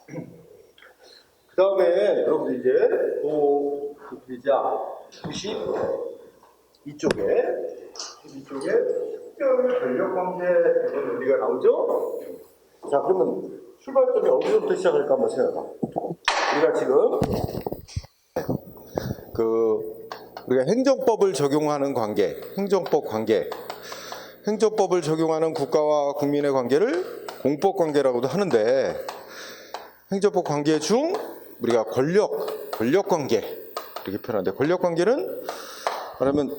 그 다음에 여러분들 이제 또 글자 90 이쪽에 특별 권력관계 논리가 나오죠? 자, 그러면 출발점이 어디서부터 시작할까 한번 생각해봐. 우리가 지금 우리가 행정법을 적용하는 관계, 행정법을 적용하는 국가와 국민의 관계를 공법관계라고도 하는데, 행정법 관계 중 우리가 권력관계 이렇게 표현하는데, 권력관계는 말하면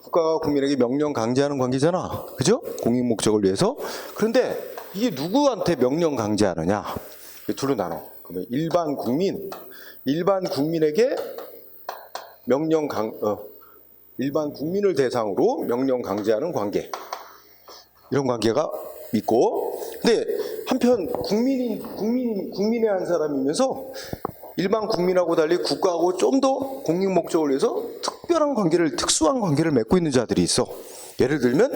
국가가 국민에게 명령 강제하는 관계잖아, 그죠? 공익 목적을 위해서. 그런데 이게 누구한테 명령 강제하느냐? 둘로 나눠. 그러면 일반 국민에게 일반 국민을 대상으로 명령 강제하는 관계, 이런 관계가 있고, 근데 한편 국민의 한 사람이면서 일반 국민하고 달리 국가하고 좀 더 공익 목적을 위해서 특수한 관계를 맺고 있는 자들이 있어. 예를 들면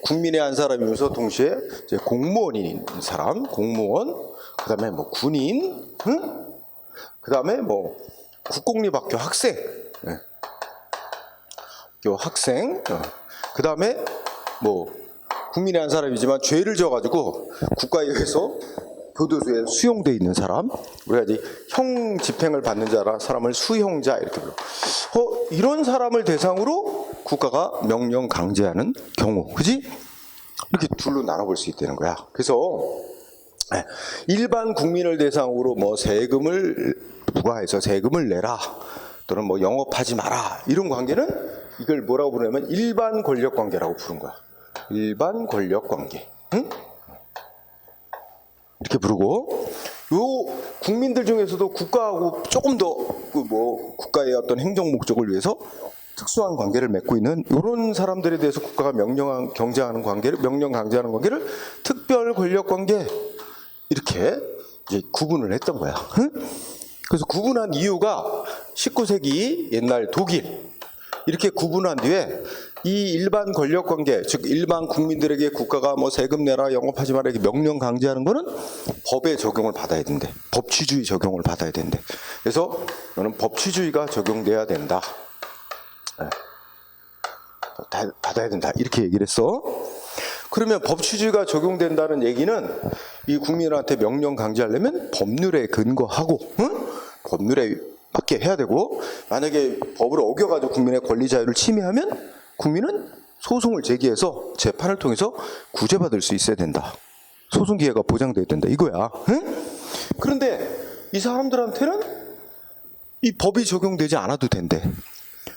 국민의 한 사람이면서 동시에 이제 공무원인 사람, 공무원, 그다음에 뭐 군인, 그다음에 뭐 국공립학교 학생, 학생, 그다음에 뭐 국민의 한 사람이지만 죄를 져가지고 국가에 의해서 교도소에 수용돼 있는 사람, 우리가 이제 형 집행을 받는 사람을 수형자 이렇게 불러. 이런 사람을 대상으로 국가가 명령 강제하는 경우, 그지? 이렇게 둘로 나눠볼 수 있다는 거야. 그래서 일반 국민을 대상으로 뭐 세금을 부과해서 세금을 내라, 또는 뭐 영업하지 마라, 이런 관계는 이걸 뭐라고 부르냐면 일반 권력 관계라고 부른 거야. 일반 권력 관계. 응? 이렇게 부르고, 요 국민들 중에서도 국가하고 조금 더 국가의 어떤 행정 목적을 위해서 특수한 관계를 맺고 있는 이런 사람들에 대해서 국가가 명령 강제하는 관계를 특별 권력 관계, 이렇게 이제 구분을 했던 거야. 응? 그래서 구분한 이유가 19세기 옛날 독일, 이렇게 구분한 뒤에 이 일반 권력 관계, 즉 일반 국민들에게 국가가 뭐 세금 내라, 영업하지 마라, 이렇게 명령 강제하는 거는 법의 적용을 받아야 된대. 법치주의 적용을 받아야 된대. 그래서 너는 법치주의가 적용돼야 된다. 받아야 된다. 이렇게 얘기를 했어. 그러면 법치주의가 적용된다는 얘기는 이 국민한테 명령 강제하려면 법률에 근거하고, 법률에 맞게 해야 되고, 만약에 법을 어겨가지고 국민의 권리 자유를 침해하면 국민은 소송을 제기해서 재판을 통해서 구제받을 수 있어야 된다. 소송 기회가 보장돼야 된다, 이거야. 응? 그런데 이 사람들한테는 이 법이 적용되지 않아도 된대.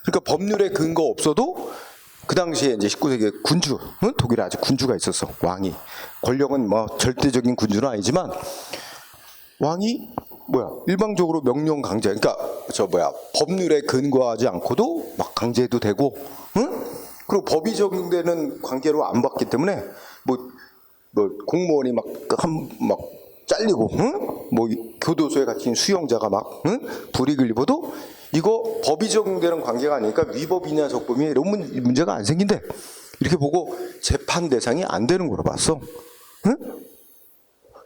그러니까 법률에 근거 없어도 그 당시에 이제 19세기에 군주, 독일에 아직 군주가 있었어. 왕이. 권력은 뭐 절대적인 군주는 아니지만 왕이 일방적으로 명령 강제, 그러니까 법률에 근거하지 않고도 막 강제해도 되고, 그리고 법이 적용되는 관계로 안 받기 때문에 공무원이 막 잘리고, 교도소에 갇힌 수용자가 불이익을 입어도 이거 법이 적용되는 관계가 아니니까 위법이냐 적법이냐 이런 문제가 안 생긴대. 이렇게 보고 재판 대상이 안 되는 거로 봤어.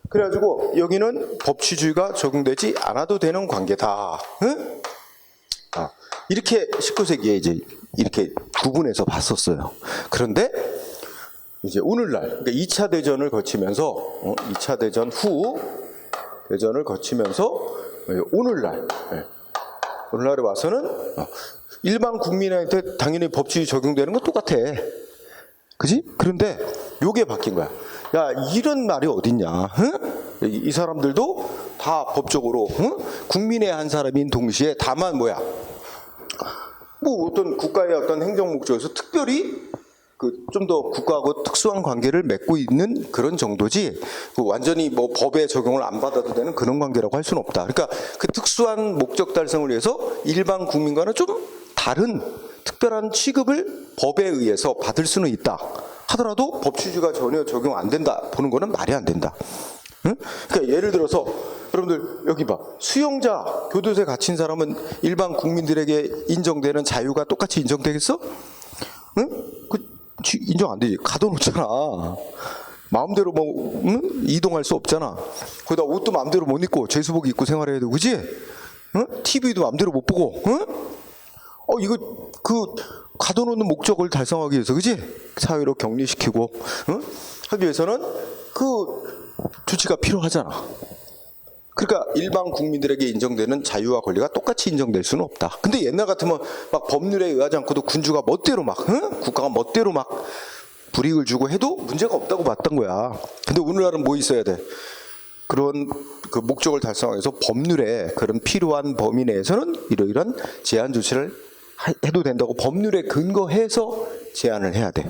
그래가지고 여기는 법치주의가 적용되지 않아도 되는 관계다. 이렇게 19세기에 이제 이렇게 구분해서 봤었어요. 그런데 이제 오늘날, 그러니까 2차 대전을 거치면서, 2차 대전 후 대전을 거치면서 오늘날에 와서는 일반 국민한테 당연히 법치주의 적용되는 건 똑같아. 그지? 그런데 요게 바뀐 거야. 야, 이런 말이 어딨냐? 이 사람들도 다 법적으로 국민의 한 사람인 동시에 다만 어떤 국가의 어떤 행정 목적에서 특별히 좀 더 국가하고 특수한 관계를 맺고 있는 그런 정도지, 완전히 법의 적용을 안 받아도 되는 그런 관계라고 할 수는 없다. 그러니까 그 특수한 목적 달성을 위해서 일반 국민과는 좀 다른 특별한 취급을 법에 의해서 받을 수는 있다 하더라도 법치주의가 전혀 적용 안 된다 보는 거는 말이 안 된다. 그러니까 예를 들어서 여러분들 여기 봐, 수용자, 교도소에 갇힌 사람은 일반 국민들에게 인정되는 자유가 똑같이 인정되겠어? 인정 안 되지. 가둬놓잖아. 마음대로 뭐 이동할 수 없잖아. 거기다 옷도 마음대로 못 입고 제수복 입고 생활해야 되고, 그지? TV도 마음대로 못 보고, 이거 그 가둬놓는 목적을 달성하기 위해서, 그지? 사회로 격리시키고 하기 위해서는 그 조치가 필요하잖아. 그러니까 일반 국민들에게 인정되는 자유와 권리가 똑같이 인정될 수는 없다. 근데 옛날 같으면 막 법률에 의하지 않고도 군주가 멋대로 막, 국가가 멋대로 막 불이익을 주고 해도 문제가 없다고 봤던 거야. 근데 오늘날은 뭐 있어야 돼? 그런 그 목적을 달성하기 위해서 법률에 그런 필요한 범위 내에서는 이러이러한 제한 조치를 해도 된다고 법률에 근거해서 제한을 해야 돼.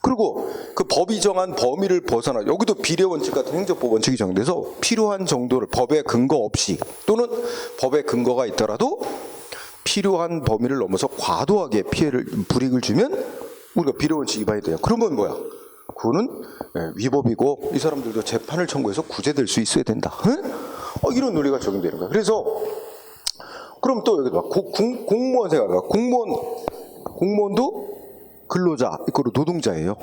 그리고 그 법이 정한 범위를 벗어나, 여기도 비례원칙 같은 행정법 원칙이 정돼서 필요한 정도를 법에 근거 없이 또는 법에 근거가 있더라도 필요한 범위를 넘어서 과도하게 불이익을 주면 우리가 비례원칙 위반이 돼요. 그러면 뭐야? 그거는 위법이고 이 사람들도 재판을 청구해서 구제될 수 있어야 된다. 이런 논리가 적용되는 거야. 그래서 그럼 또 여기도 공무원 생각해봐. 공무원도 근로자 이꼬르 노동자예요.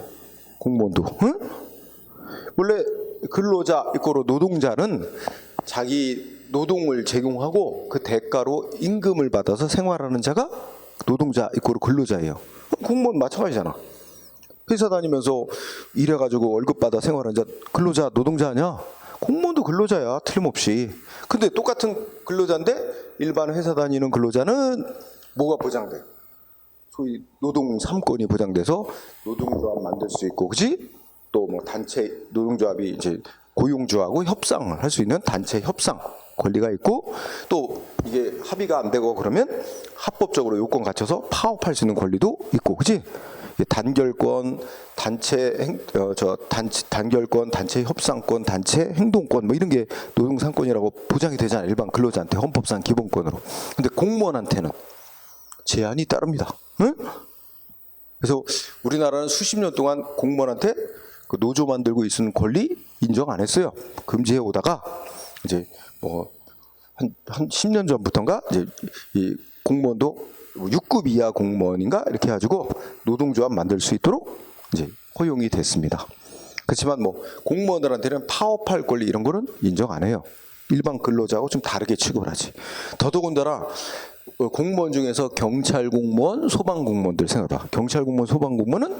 공무원도. 원래 근로자 이꼬르 노동자는 자기 노동을 제공하고 그 대가로 임금을 받아서 생활하는 자가 노동자 이꼬르 근로자예요. 공무원 마찬가지잖아. 회사 다니면서 일해가지고 월급 받아 생활하는 자 근로자 노동자 아니야? 공무원도 근로자야, 틀림없이. 근데 똑같은 근로자인데 일반 회사 다니는 근로자는 뭐가 보장돼? 소위 노동 3권이 보장돼서 노동조합 만들 수 있고, 그지? 또 뭐 단체 노동조합이 이제 고용주하고 협상을 할 수 있는 단체 협상 권리가 있고, 또 이게 합의가 안 되고 그러면 합법적으로 요건 갖춰서 파업할 수 있는 권리도 있고, 그지? 단결권, 단결권, 단체 협상권, 단체 행동권 뭐 이런 게 노동 3권이라고 보장이 되잖아요. 일반 근로자한테 헌법상 기본권으로. 근데 공무원한테는 제한이 따릅니다. 그래서 우리나라는 수십 년 동안 공무원한테 그 노조 만들고 있는 권리 인정 안 했어요. 금지해 오다가 이제 뭐 한 10년 전부터인가 이제 이 공무원도 6급 이하 공무원인가 이렇게 해가지고 노동조합 만들 수 있도록 이제 허용이 됐습니다. 그렇지만 뭐 공무원들한테는 파업할 권리 이런 거는 인정 안 해요. 일반 근로자하고 좀 다르게 취급을 하지. 더더군다나 공무원 중에서 경찰 공무원, 소방 공무원들 생각해봐. 경찰 공무원, 소방 공무원은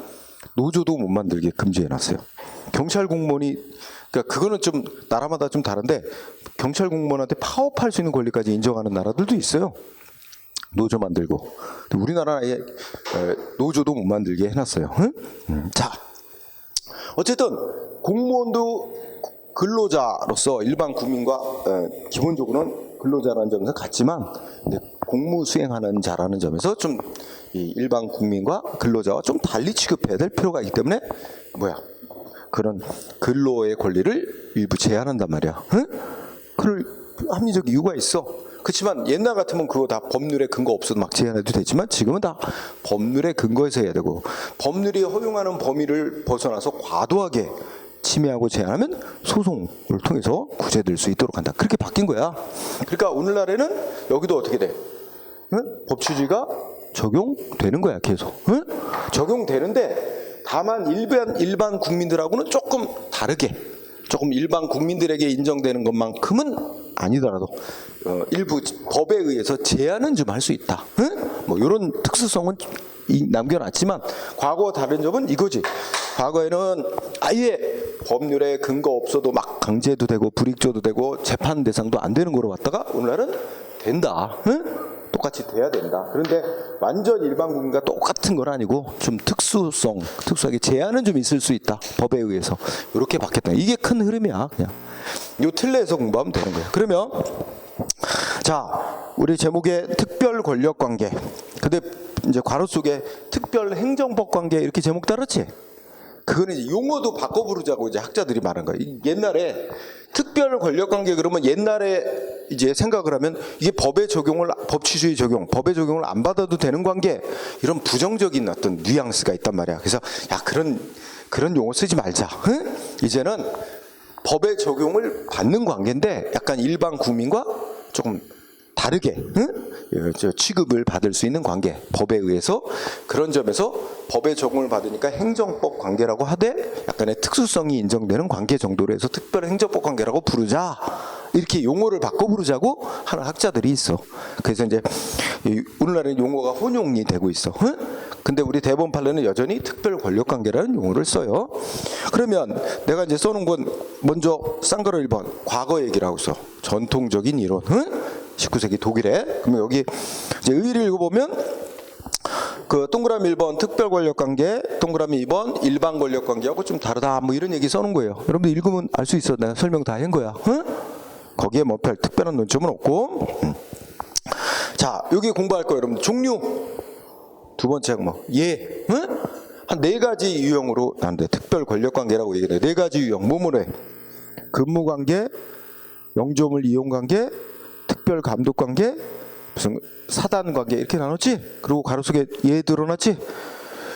노조도 못 만들게 금지해놨어요. 경찰 공무원이 그러니까 그거는 좀 나라마다 좀 다른데 경찰 공무원한테 파업할 수 있는 권리까지 인정하는 나라들도 있어요. 노조 만들고. 우리나라는 아예 노조도 못 만들게 해놨어요. 자, 어쨌든 공무원도 근로자로서 일반 국민과 기본적으로는 근로자라는 점에서 같지만 공무 수행하는 자라는 점에서 좀 이 일반 국민과 근로자와 좀 달리 취급해야 될 필요가 있기 때문에 그런 근로의 권리를 일부 제한한단 말이야. 그럴 합리적 이유가 있어. 그렇지만 옛날 같으면 그거 다 법률에 근거 없어도 막 제한해도 되지만 지금은 다 법률에 근거해서 해야 되고, 법률이 허용하는 범위를 벗어나서 과도하게 침해하고 제한하면 소송을 통해서 구제될 수 있도록 한다. 그렇게 바뀐 거야. 그러니까 오늘날에는 여기도 어떻게 돼? 법치주의가 적용되는 거야, 계속. 적용되는데 다만 일반 국민들하고는 조금 다르게, 조금 일반 국민들에게 인정되는 것만큼은 아니더라도 일부 법에 의해서 제한은 좀 할 수 있다. 뭐 이런 특수성은 남겨놨지만 과거와 다른 점은 이거지. 과거에는 아예 법률에 근거 없어도 막 강제도 되고 불이익 줘도 되고 재판 대상도 안 되는 거로 왔다가 오늘날은 된다. 똑같이 돼야 된다. 그런데 완전 일반 국민과 똑같은 건 아니고 좀 특수하게 제한은 좀 있을 수 있다. 법에 의해서. 이렇게 바뀌었다. 이게 큰 흐름이야. 그냥 이 틀 내에서 공부하면 되는 거야. 그러면 자, 우리 제목에 특별 권력 관계. 근데 이제 괄호 속에 특별 행정법 관계 이렇게 제목 따랐지? 그거는 이제 용어도 바꿔 부르자고 이제 학자들이 말한 거예요. 옛날에 특별 권력 관계 그러면 옛날에 이제 생각을 하면 이게 법의 적용을 안 받아도 되는 관계, 이런 부정적인 어떤 뉘앙스가 있단 말이야. 그래서 야, 그런 용어 쓰지 말자. 이제는 법의 적용을 받는 관계인데 약간 일반 국민과 조금 다르게 취급을 받을 수 있는 관계, 법에 의해서. 그런 점에서 법의 적용을 받으니까 행정법 관계라고 하되 약간의 특수성이 인정되는 관계 정도로 해서 특별 행정법 관계라고 부르자. 이렇게 용어를 바꿔 부르자고 하는 학자들이 있어. 그래서 이제 오늘날에는 용어가 혼용이 되고 있어. 응? 근데 우리 대법원 판례는 여전히 특별 권력 관계라는 용어를 써요. 그러면 내가 이제 써놓은 건 먼저 쌍거로 1번 과거 얘기를 하고 있어. 전통적인 이론. 응? 19세기 독일에. 그러면 여기 이제 의의를 읽어보면 그 동그라미 1번 특별 권력 관계, 동그라미 2번 일반 권력 관계하고 좀 다르다. 뭐 이런 얘기 써놓은 거예요. 여러분들 읽으면 알 수 있어. 내가 설명 다 한 거야. 응? 거기에 뭐 별 특별한 논점은 없고. 자, 여기 공부할 거예요, 여러분. 종류. 두 번째 항목. 예. 응? 한 4가지 유형으로 나는데 특별 권력 관계라고 얘기해. 4가지 유형. 뭐뭐래? 근무 관계, 영조물 이용 관계, 특별 감독 관계, 무슨 사단 관계 이렇게 나눴지? 그리고 가로 속에 예 들어놨지?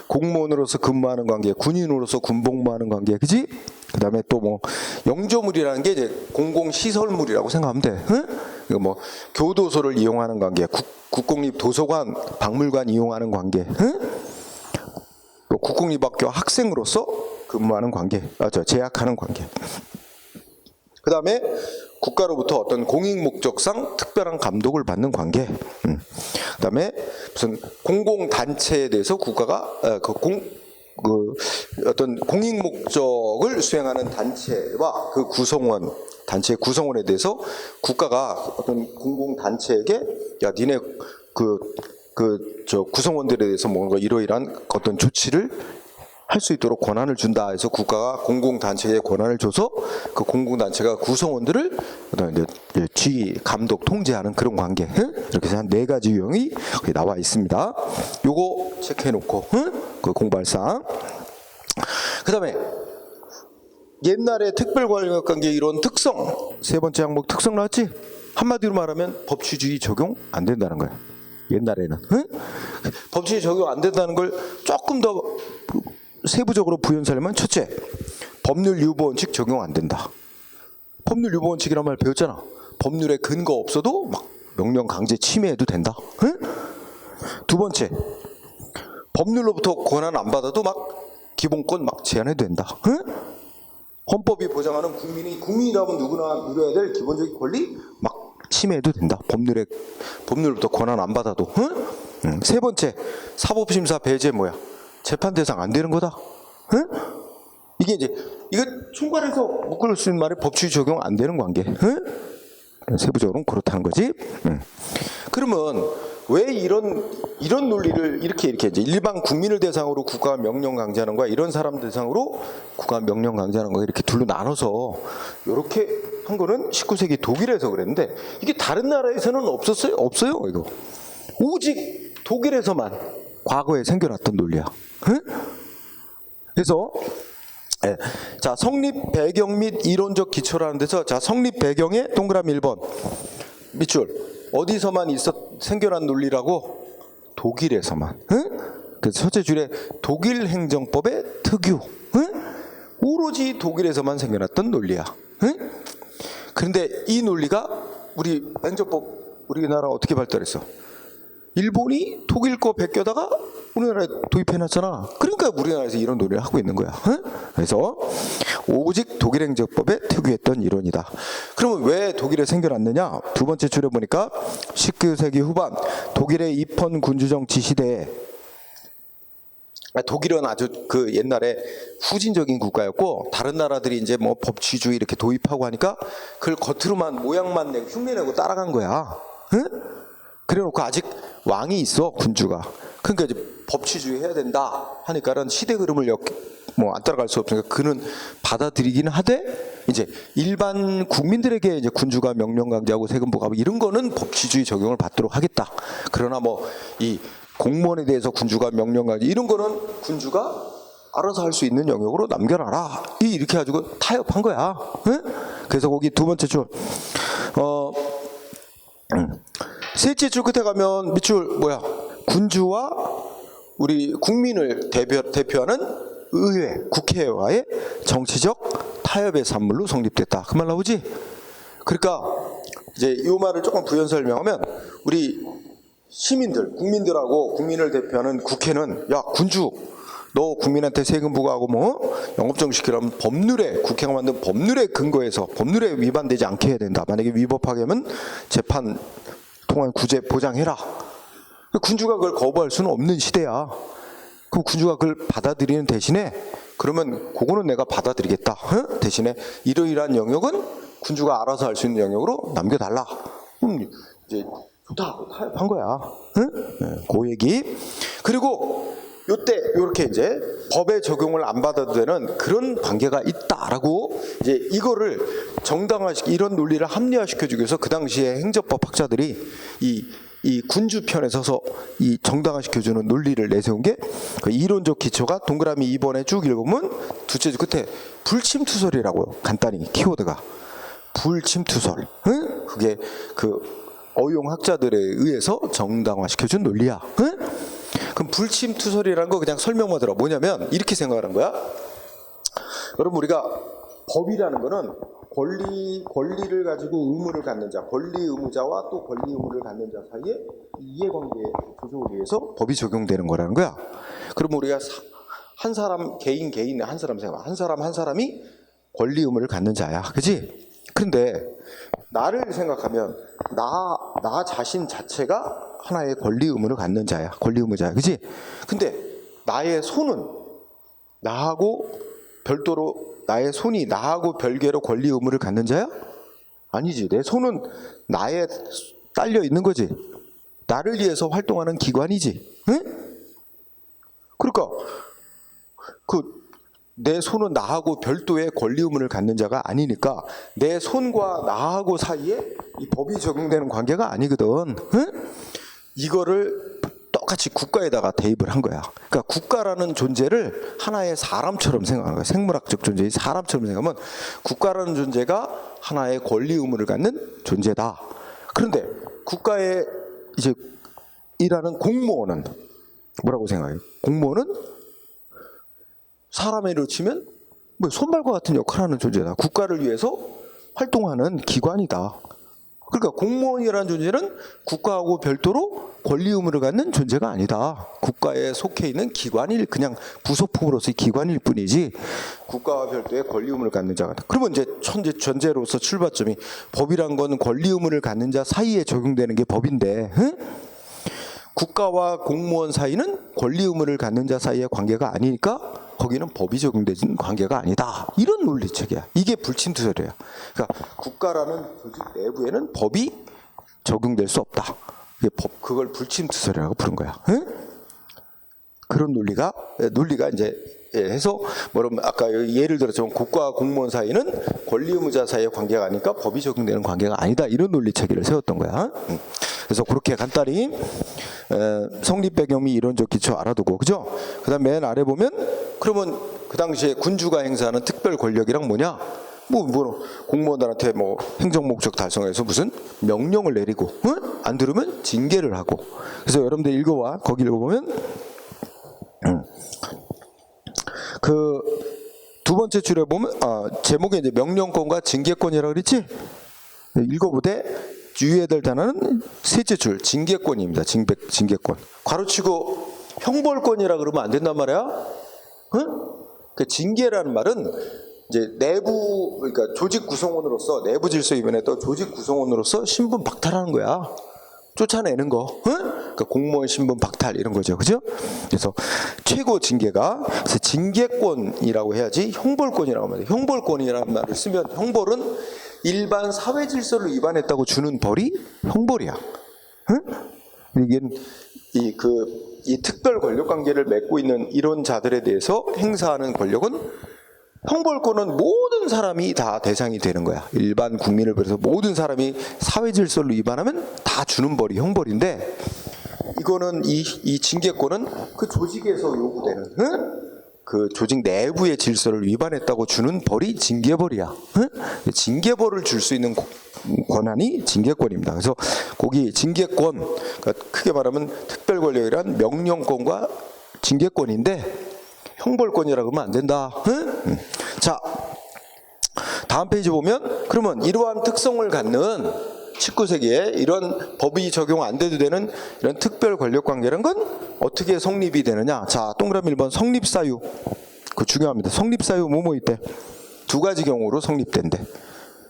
공무원으로서 근무하는 관계, 군인으로서 군복무하는 관계, 그지? 그 다음에 또 뭐 영조물이라는 게 이제 공공시설물이라고 생각하면 돼. 응? 이거 뭐 교도소를 이용하는 관계, 국공립 도서관, 박물관 이용하는 관계, 응? 또 국공립학교 학생으로서 근무하는 관계, 재학하는 관계. 그 다음에 국가로부터 어떤 공익 목적상 특별한 감독을 받는 관계. 그 다음에 무슨 공공단체에 대해서 국가가 어떤 공익 목적을 수행하는 단체와 그 구성원, 단체의 구성원에 대해서 국가가 어떤 공공단체에게 야, 니네 저 구성원들에 대해서 뭔가 이러이러한 어떤 조치를 할 수 있도록 권한을 준다 해서 국가가 공공단체에 권한을 줘서 그 공공단체가 구성원들을 이제 지휘, 감독, 통제하는 그런 관계. 이렇게 해서 한 4가지 유형이 거기 나와 있습니다. 요거 체크해놓고 그 공부할 사항. 그 다음에 옛날에 특별권력관계 이론 특성. 3번째 항목 특성 나왔지? 한마디로 말하면 법치주의 적용 안 된다는 거예요. 옛날에는. 법치주의 적용 안 된다는 걸 조금 더 세부적으로 부연설하면 첫째, 법률 유보 원칙 적용 안 된다. 법률 유보 원칙이란 말 배웠잖아. 법률에 근거 없어도 막 명령 강제 침해해도 된다. 응? 두 번째, 법률로부터 권한 안 받아도 막 기본권 막 제한해도 된다. 응? 헌법이 보장하는 국민이라면 누구나 누려야 될 기본적인 권리 막 침해해도 된다. 법률로부터 권한 안 받아도. 응? 세 번째, 사법심사 배제 뭐야? 재판 대상 안 되는 거다. 응? 이게 이제 이거 총괄해서 묶을 수 있는 말이 법치주의 적용 안 되는 관계. 응? 세부적으로는 그렇다는 거지. 응. 그러면 왜 이런 논리를 이렇게 이제 일반 국민을 대상으로 국가가 명령 강제하는 거야, 이런 사람 대상으로 국가가 명령 강제하는 거야, 이렇게 둘로 나눠서 이렇게 한 거는 19세기 독일에서 그랬는데 이게 다른 나라에서는 없었어요? 없어요. 이거 오직 독일에서만 과거에 생겨났던 논리야. 응? 그래서 자, 성립 배경 및 이론적 기초라는 데서 자, 성립 배경에 동그라미 1번 밑줄 어디서만 생겨난 논리라고? 독일에서만. 응? 그래서 첫째 줄에 독일 행정법의 특유. 응? 오로지 독일에서만 생겨났던 논리야. 응? 그런데 이 논리가 우리 행정법 우리나라 어떻게 발달했어? 일본이 독일 거 베껴다가 우리나라에 도입해놨잖아. 그러니까 우리나라에서 이런 논의를 하고 있는 거야. 응? 그래서 오직 독일 행정법에 특유했던 이론이다. 그러면 왜 독일에 생겨났느냐? 두 번째 줄에 보니까 19세기 후반 독일의 입헌 군주정치 시대에, 독일은 아주 그 옛날에 후진적인 국가였고 다른 나라들이 이제 뭐 법치주의 이렇게 도입하고 하니까 그걸 겉으로만 모양만 내고 흉내내고 따라간 거야. 응? 그래놓고 아직 왕이 있어, 군주가. 그러니까 이제 법치주의 해야 된다 하니까는 시대 흐름을 뭐 안 따라갈 수 없으니까 그는 받아들이기는 하되 이제 일반 국민들에게 이제 군주가 명령 강제하고 세금 부과하고 이런 거는 법치주의 적용을 받도록 하겠다. 그러나 뭐 이 공무원에 대해서 군주가 명령 강제 이런 거는 군주가 알아서 할 수 있는 영역으로 남겨놔라. 이렇게 가지고 타협한 거야. 응? 그래서 거기 두 번째 줄 셋째 줄 끝에 가면 밑줄 뭐야? 군주와 우리 국민을 대표하는 의회, 국회와의 정치적 타협의 산물로 성립됐다. 그 말 나오지? 그러니까 이제 이 말을 조금 부연 설명하면 우리 시민들, 국민들하고 국민을 대표하는 국회는 야, 군주 너 국민한테 세금 부과하고 뭐 영업정지 시키려면 법률에, 국회가 만든 법률에 근거해서 법률에 위반되지 않게 해야 된다. 만약에 위법하게 하면 재판 통한 구제 보장해라. 군주가 그걸 거부할 수는 없는 시대야. 그럼 군주가 그걸 받아들이는 대신에 그러면 그거는 내가 받아들이겠다. 대신에 이러이러한 영역은 군주가 알아서 할 수 있는 영역으로 남겨달라. 이제 좋다 한 거야. 그 얘기. 그리고 요때 이렇게 이제 법의 적용을 안 받아도 되는 그런 관계가 있다라고 이제 이거를 정당화시키, 이런 논리를 합리화시켜주기 위해서 그 당시에 행정법 학자들이 이 군주 편에 서서 이 정당화시켜주는 논리를 내세운 게 그 이론적 기초가 동그라미 2번에 쭉 읽으면 두째 줄 끝에 불침투설이라고요. 간단히 키워드가 불침투설. 그게 그 어용학자들에 의해서 정당화시켜준 논리야. 그럼 불침투설이라는 거 그냥 설명만 들어. 뭐냐면 이렇게 생각하는 거야. 여러분, 우리가 법이라는 거는 권리를 가지고 의무를 갖는 자, 권리 의무자와 또 권리 의무를 갖는 자 사이에 이해관계 조정을 위해서 법이 적용되는 거라는 거야. 그럼 우리가 한 사람 개인 한 사람 생각, 한 사람이 권리 의무를 갖는 자야, 그렇지? 그런데 나를 생각하면 나 자신 자체가 하나의 권리 의무를 갖는 자야, 권리 의무자야, 그렇지? 근데 나의 손은 나하고 별도로, 나의 손이 나하고 별개로 권리 의무를 갖는 자야? 아니지. 내 손은 나에 딸려 있는 거지. 나를 위해서 활동하는 기관이지. 응? 그러니까 내 손은 나하고 별도의 권리 의무를 갖는 자가 아니니까 내 손과 나하고 사이에 이 법이 적용되는 관계가 아니거든. 응? 이거를 똑같이 국가에다가 대입을 한 거야. 그러니까 국가라는 존재를 하나의 사람처럼 생각하는 거야. 생물학적 존재의 사람처럼 생각하면 국가라는 존재가 하나의 권리 의무를 갖는 존재다. 그런데 국가에 이제 일하는 공무원은 뭐라고 생각해요? 공무원은 사람의 일을 치면 뭐 손발과 같은 역할을 하는 존재다. 국가를 위해서 활동하는 기관이다. 그러니까 공무원이라는 존재는 국가하고 별도로 권리 의무를 갖는 존재가 아니다. 국가에 속해 있는 기관일, 그냥 부속품으로서의 기관일 뿐이지 국가와 별도의 권리 의무를 갖는 자가 아니다. 그러면 이제 전제로서 출발점이 법이란 건 권리 의무를 갖는 자 사이에 적용되는 게 법인데, 응? 국가와 공무원 사이는 권리 의무를 갖는 자 사이의 관계가 아니니까 거기는 법이 적용되는 관계가 아니다. 이런 논리책이야. 이게 불침투설이에요. 그러니까 국가라는 조직 내부에는 법이 적용될 수 없다. 이게 그걸 불침투설이라고 부른 거야. 응? 그런 논리가 이제 해서 뭐라면 아까 예를 들어서 국가와 공무원 사이는 권리 의무자 사이의 관계가 아니니까 법이 적용되는 관계가 아니다. 이런 논리체계를 세웠던 거야. 그래서 그렇게 간단히 성립 배경 및 이론적 기초 알아두고, 그죠? 그다음 맨 아래 보면 그러면 그 당시에 군주가 행사하는 특별 권력이랑 뭐냐? 뭐 공무원들한테 뭐 행정 목적 달성해서 무슨 명령을 내리고, 응? 안 들으면 징계를 하고. 그래서 여러분들 읽어와. 거기 읽어보면 그 두 번째 줄에 보면 제목에 이제 명령권과 징계권이라고 그랬지? 읽어보되 주의해야 될 단어는 셋째 줄 징계권입니다. 징계권. 괄호치고 형벌권이라 그러면 안 된단 말이야. 응? 그 징계라는 말은 이제 내부, 그러니까 조직 구성원으로서 내부 질서 위반에 또 조직 구성원으로서 신분 박탈하는 거야. 쫓아내는 거. 응? 그러니까 공무원 신분 박탈 이런 거죠. 그죠? 그래서 최고 징계가, 그래서 징계권이라고 해야지 형벌권이라고 하면 돼. 형벌권이라는 말을 쓰면 형벌은 일반 사회 질서를 위반했다고 주는 벌이 형벌이야. 응? 이게 이 특별 권력 관계를 맺고 있는 이런 자들에 대해서 행사하는 권력은, 형벌권은 모든 사람이 다 대상이 되는 거야. 일반 국민을 비롯해서 모든 사람이 사회 질서를 위반하면 다 주는 벌이 형벌인데, 이거는 이 징계권은 그 조직에서 요구되는, 응? 그 조직 내부의 질서를 위반했다고 주는 벌이 징계벌이야. 응? 징계벌을 줄 수 있는 권한이 징계권입니다. 그래서 거기 징계권, 그러니까 크게 말하면 특별 권력이란 명령권과 징계권인데 형벌권이라고 하면 안 된다. 응? 자, 다음 페이지 보면 그러면 이러한 특성을 갖는 19세기에 이런 법이 적용 안 돼도 되는 이런 특별 권력 관계라는 건 어떻게 성립이 되느냐. 자, 동그라미 1번 성립사유. 그거 중요합니다. 성립사유 뭐뭐 있대? 두 가지 경우로 성립된대.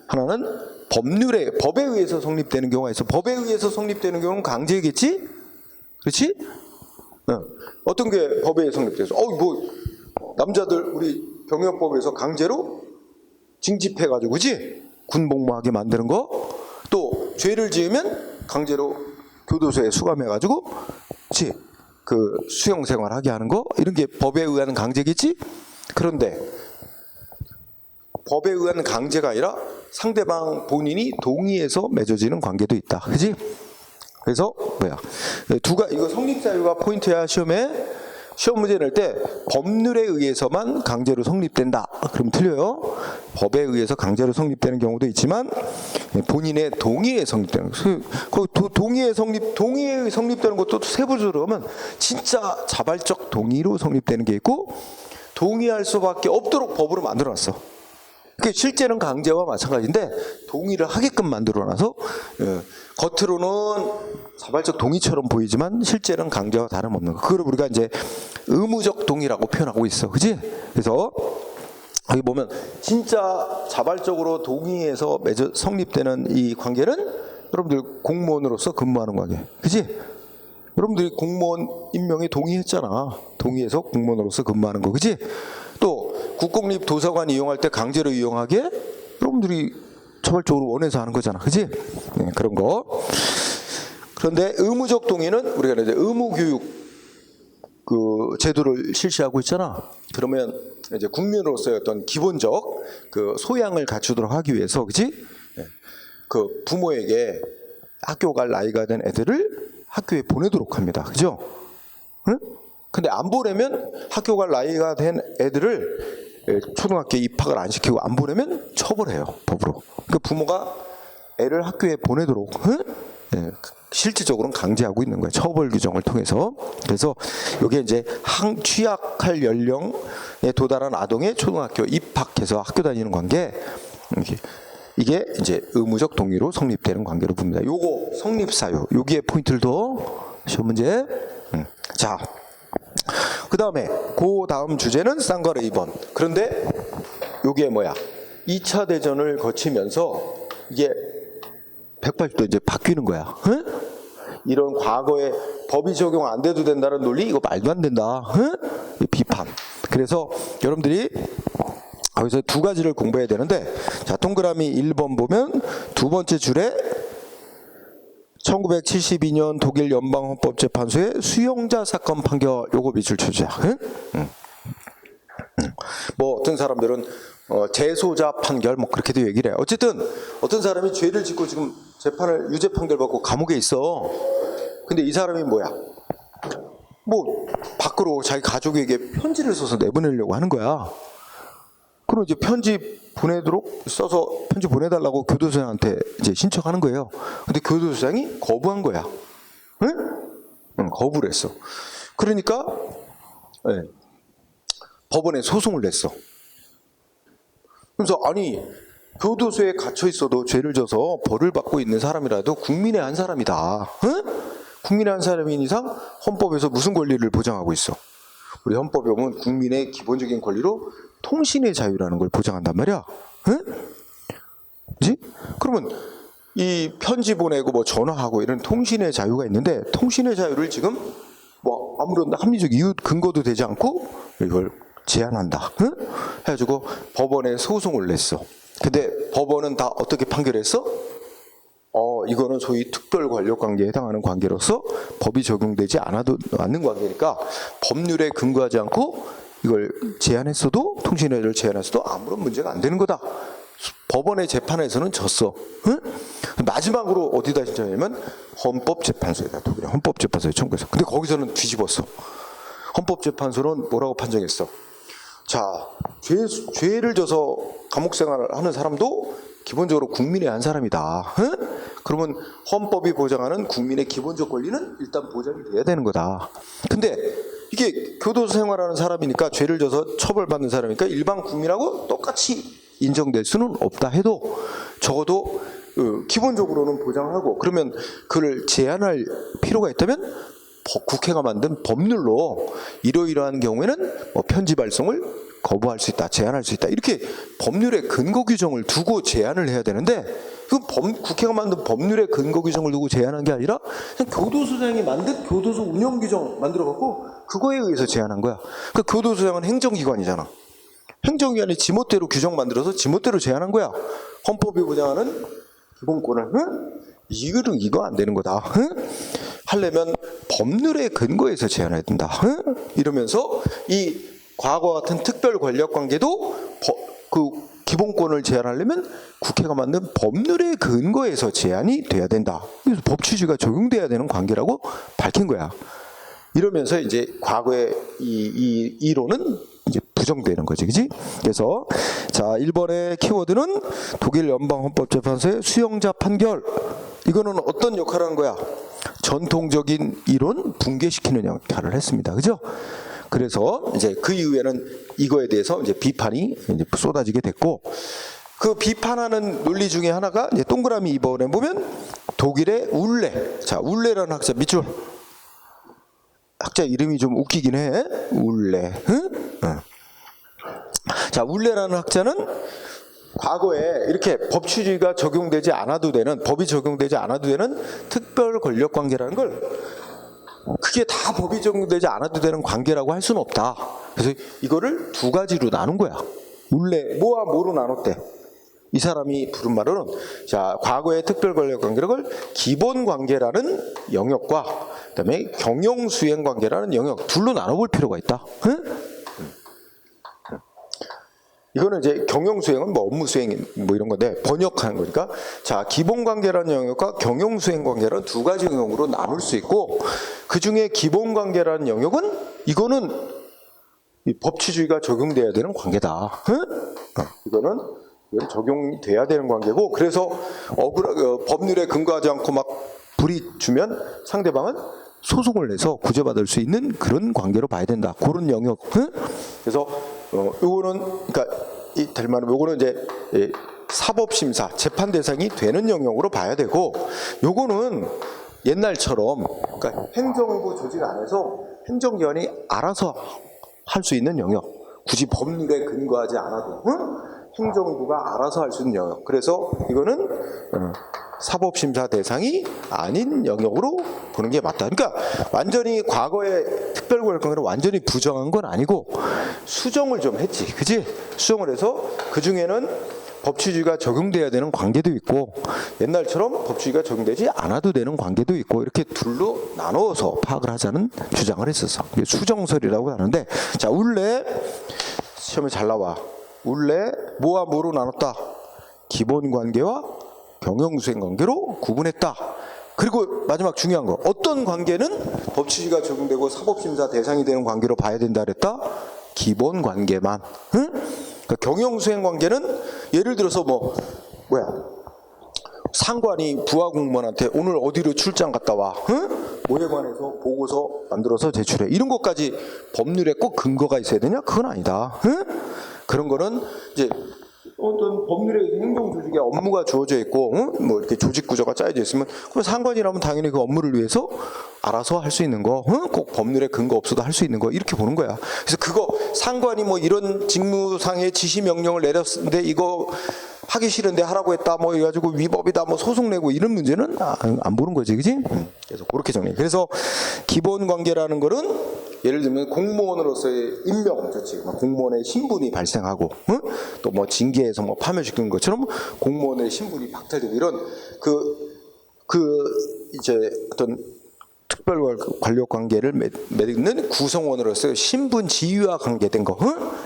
하나는 법에 의해서 성립되는 경우가 있어. 법에 의해서 성립되는 경우는 강제겠지? 그렇지? 어떤 게 법에 의해 성립돼서? 남자들 우리 병역법에서 강제로 징집해가지고, 그지? 군복무하게 만드는 거. 또 죄를 지으면 강제로 교도소에 수감해가지고, 그치? 그 수용생활하게 하는 거. 이런 게 법에 의한 강제겠지? 그런데 법에 의한 강제가 아니라 상대방 본인이 동의해서 맺어지는 관계도 있다. 그지? 그래서 이거 성립사유가 포인트야. 시험 문제 낼 때 법률에 의해서만 강제로 성립된다. 그럼 틀려요. 법에 의해서 강제로 성립되는 경우도 있지만 본인의 동의에 성립되는 동의에 성립되는 것도 세부적으로 하면 진짜 자발적 동의로 성립되는 게 있고, 동의할 수밖에 없도록 법으로 만들어놨어. 그 실제는 강제와 마찬가지인데 동의를 하게끔 만들어놔서 겉으로는 자발적 동의처럼 보이지만 실제는 강제와 다름없는 거. 그걸 우리가 이제 의무적 동의라고 표현하고 있어, 그지? 그래서 여기 보면 진짜 자발적으로 동의해서 성립되는 이 관계는 여러분들 공무원으로서 근무하는 관계, 그지? 여러분들이 공무원 임명에 동의했잖아. 동의해서 공무원으로서 근무하는 거, 그지? 또 국공립 도서관 이용할 때 강제로 이용하게 여러분들이 자발적으로 원해서 하는 거잖아, 그지? 그런 거. 그런데 의무적 동의는 우리가 이제 의무교육 그 제도를 실시하고 있잖아. 그러면 이제 국민으로서의 어떤 기본적 그 소양을 갖추도록 하기 위해서, 그지? 그 부모에게 학교 갈 나이가 된 애들을 학교에 보내도록 합니다, 그죠? 응? 근데 안 보내면 학교 갈 나이가 된 애들을 초등학교에 입학을 안 시키고 안 보내면 처벌해요, 법으로. 그러니까 부모가 애를 학교에 보내도록 실질적으로는 강제하고 있는 거예요, 처벌 규정을 통해서. 그래서 이게 이제 취약할 연령에 도달한 아동의 초등학교 입학해서 학교 다니는 관계, 이게 이제 의무적 동의로 성립되는 관계로 봅니다. 요거 성립사유, 여기에 포인트를 더 시험 문제. 자, 그 다음에 그 다음 주제는 쌍괄 의번. 그런데 요게 뭐야? 2차 대전을 거치면서 이게 180도 이제 바뀌는 거야. 응? 이런 과거에 법이 적용 안 돼도 된다는 논리, 이거 말도 안 된다. 응? 비판. 그래서 여러분들이 여기서 두 가지를 공부해야 되는데, 자, 동그라미 1번 보면 두 번째 줄에 1972년 독일 연방헌법재판소의 수용자 사건 판결, 요거 밑줄 쳐주자. 응? 뭐 어떤 사람들은 재소자 판결 뭐 그렇게도 얘기를 해. 어쨌든 어떤 사람이 죄를 짓고 지금 재판을 유죄 판결 받고 감옥에 있어. 근데 이 사람이 뭐야? 뭐 밖으로 자기 가족에게 편지를 써서 내보내려고 하는 거야. 그럼 이제 편지 써서 편지 보내달라고 교도소장한테 이제 신청하는 거예요. 근데 교도소장이 거부한 거야. 응? 거부를 했어. 그러니까 법원에 소송을 냈어. 그래서 아니, 교도소에 갇혀 있어도 죄를 져서 벌을 받고 있는 사람이라도 국민의 한 사람이다. 응? 국민의 한 사람인 이상 헌법에서 무슨 권리를 보장하고 있어? 우리 헌법에 보면 국민의 기본적인 권리로 통신의 자유라는 걸 보장한단 말이야. 응? 그치? 그러면 이 편지 보내고 뭐 전화하고 이런 통신의 자유가 있는데, 통신의 자유를 지금 뭐 아무런 합리적 이유 근거도 되지 않고 이걸 제한한다. 응? 해가지고 법원에 소송을 냈어. 근데 법원은 다 어떻게 판결했어? 이거는 소위 특별 권력 관계에 해당하는 관계로서 법이 적용되지 않는 관계니까 법률에 근거하지 않고 이걸 제한했어도, 통신회를 제한했어도 아무런 문제가 안 되는 거다. 법원의 재판에서는 졌어. 응? 마지막으로 어디다 신청하냐면 헌법재판소에다, 독일의 헌법재판소에 청구했어. 근데 거기서는 뒤집었어. 헌법재판소는 뭐라고 판정했어? 자, 죄를 져서 감옥 생활을 하는 사람도 기본적으로 국민의 한 사람이다. 응? 그러면 헌법이 보장하는 국민의 기본적 권리는 일단 보장이 돼야 되는 거다. 근데 이게 교도소 생활하는 사람이니까, 죄를 져서 처벌받는 사람이니까 일반 국민하고 똑같이 인정될 수는 없다 해도 적어도 기본적으로는 보장하고, 그러면 그를 제한할 필요가 있다면 국회가 만든 법률로 이러이러한 경우에는 뭐 편지 발송을 거부할 수 있다, 제한할 수 있다, 이렇게 법률의 근거 규정을 두고 제한을 해야 되는데, 국회가 만든 법률의 근거 규정을 두고 제한한 게 아니라 그냥 교도소장이 만든 교도소 운영 규정 만들어 갖고 그거에 의해서 제한한 거야. 그러니까 교도소장은 행정기관이잖아. 행정기관이 지멋대로 규정 만들어서 지멋대로 제한한 거야. 헌법이 보장하는 기본권을, 이거 안 되는 거다. 하려면 법률의 근거에서 제한해야 된다. 이러면서 이 과거 같은 특별 권력 관계도 그 기본권을 제한하려면 국회가 만든 법률의 근거에서 제한이 돼야 된다. 그래서 법치주의가 적용돼야 되는 관계라고 밝힌 거야. 이러면서 이제 과거의 이 이론은 이제 부정되는 거지, 그지? 그래서 자, 1번의 키워드는 독일 연방헌법재판소의 수용자 판결. 이거는 어떤 역할을 한 거야? 전통적인 이론 붕괴시키는 역할을 했습니다, 그죠? 그래서 이제 그 이후에는 이거에 대해서 이제 비판이 이제 쏟아지게 됐고, 그 비판하는 논리 중에 하나가 이제 동그라미 2번에 보면 독일의 울레. 자, 울레라는 학자 밑줄. 학자 이름이 좀 웃기긴 해. 울레. 자, 울레라는 학자는 과거에 이렇게 법치주의가 적용되지 않아도 되는, 법이 적용되지 않아도 되는 특별 권력 관계라는 걸, 그게 다 법이 적용되지 않아도 되는 관계라고 할 수는 없다. 그래서 이거를 두 가지로 나눈 거야. 울레, 뭐와 뭐로 나눴대? 이 사람이 부른 말은, 자, 과거의 특별 권력 관계를 기본 관계라는 영역과 그다음에 경영 수행 관계라는 영역, 둘로 나눠볼 필요가 있다. 이거는 이제 경영 수행은 뭐 업무 수행 뭐 이런 건데 번역하는 거니까, 자, 기본 관계라는 영역과 경영 수행 관계라는 두 가지 영역으로 나눌 수 있고, 그 중에 기본 관계라는 영역은 이거는 이 법치주의가 적용돼야 되는 관계다. 이거는 적용돼야 되는 관계고, 그래서 법률에 근거하지 않고 막 부리주면 상대방은 소송을 내서 구제받을 수 있는 그런 관계로 봐야 된다. 그런 영역. 그래서 요거는, 그러니까 될 말은 요거는 이제 사법심사 재판 대상이 되는 영역으로 봐야 되고, 요거는 옛날처럼 그러니까 행정부 조직 안에서 행정기관이 알아서 할 수 있는 영역, 굳이 법률에 근거하지 않아도 행정부가 알아서 할 수 있는 영역. 그래서 이거는 사법심사 대상이 아닌 영역으로 보는 게 맞다. 그러니까 완전히 과거의 특별권력관계를 완전히 부정한 건 아니고 수정을 좀 했지, 그지? 수정을 해서 그 중에는 법치주의가 적용돼야 되는 관계도 있고, 옛날처럼 법치주의가 적용되지 않아도 되는 관계도 있고, 이렇게 둘로 나눠서 파악을 하자는 주장을 했었어. 수정설이라고 하는데, 자, 울레 시험에 잘 나와. 울레 뭐와 뭐로 나눴다? 기본 관계와 경영수행 관계로 구분했다. 그리고 마지막 중요한 거, 어떤 관계는 법치주의가 적용되고 사법심사 대상이 되는 관계로 봐야 된다 그랬다? 기본 관계만. 그러니까 경영수행 관계는 예를 들어서 상관이 부하 공무원한테 오늘 어디로 출장 갔다 와, 뭐에 관해서 보고서 만들어서 제출해, 이런 것까지 법률에 꼭 근거가 있어야 되냐? 그건 아니다. 그런 거는 이제 어떤 법률에 행정 조직에 업무가 주어져 있고, 뭐 이렇게 조직 구조가 짜여져 있으면, 그럼 상관이라면 당연히 그 업무를 위해서 알아서 할 수 있는 거, 꼭 법률에 근거 없어도 할 수 있는 거, 이렇게 보는 거야. 그래서 그거 상관이 뭐 이런 직무상의 지시 명령을 내렸는데 이거 하기 싫은데 하라고 했다, 뭐 해가지고 위법이다, 뭐 소송 내고 이런 문제는 안 보는 거지, 그지? 그래서 그렇게 정리해. 그래서 기본 관계라는 거는 예를 들면 공무원으로서의 임명 조치, 공무원의 신분이 발생하고, 또 뭐 징계에서 뭐 파면시키는 것처럼 공무원의 신분이 박탈되고, 이런 이제 어떤 특별 권력 관계를 맺는 구성원으로서의 신분 지위와 관계된 거,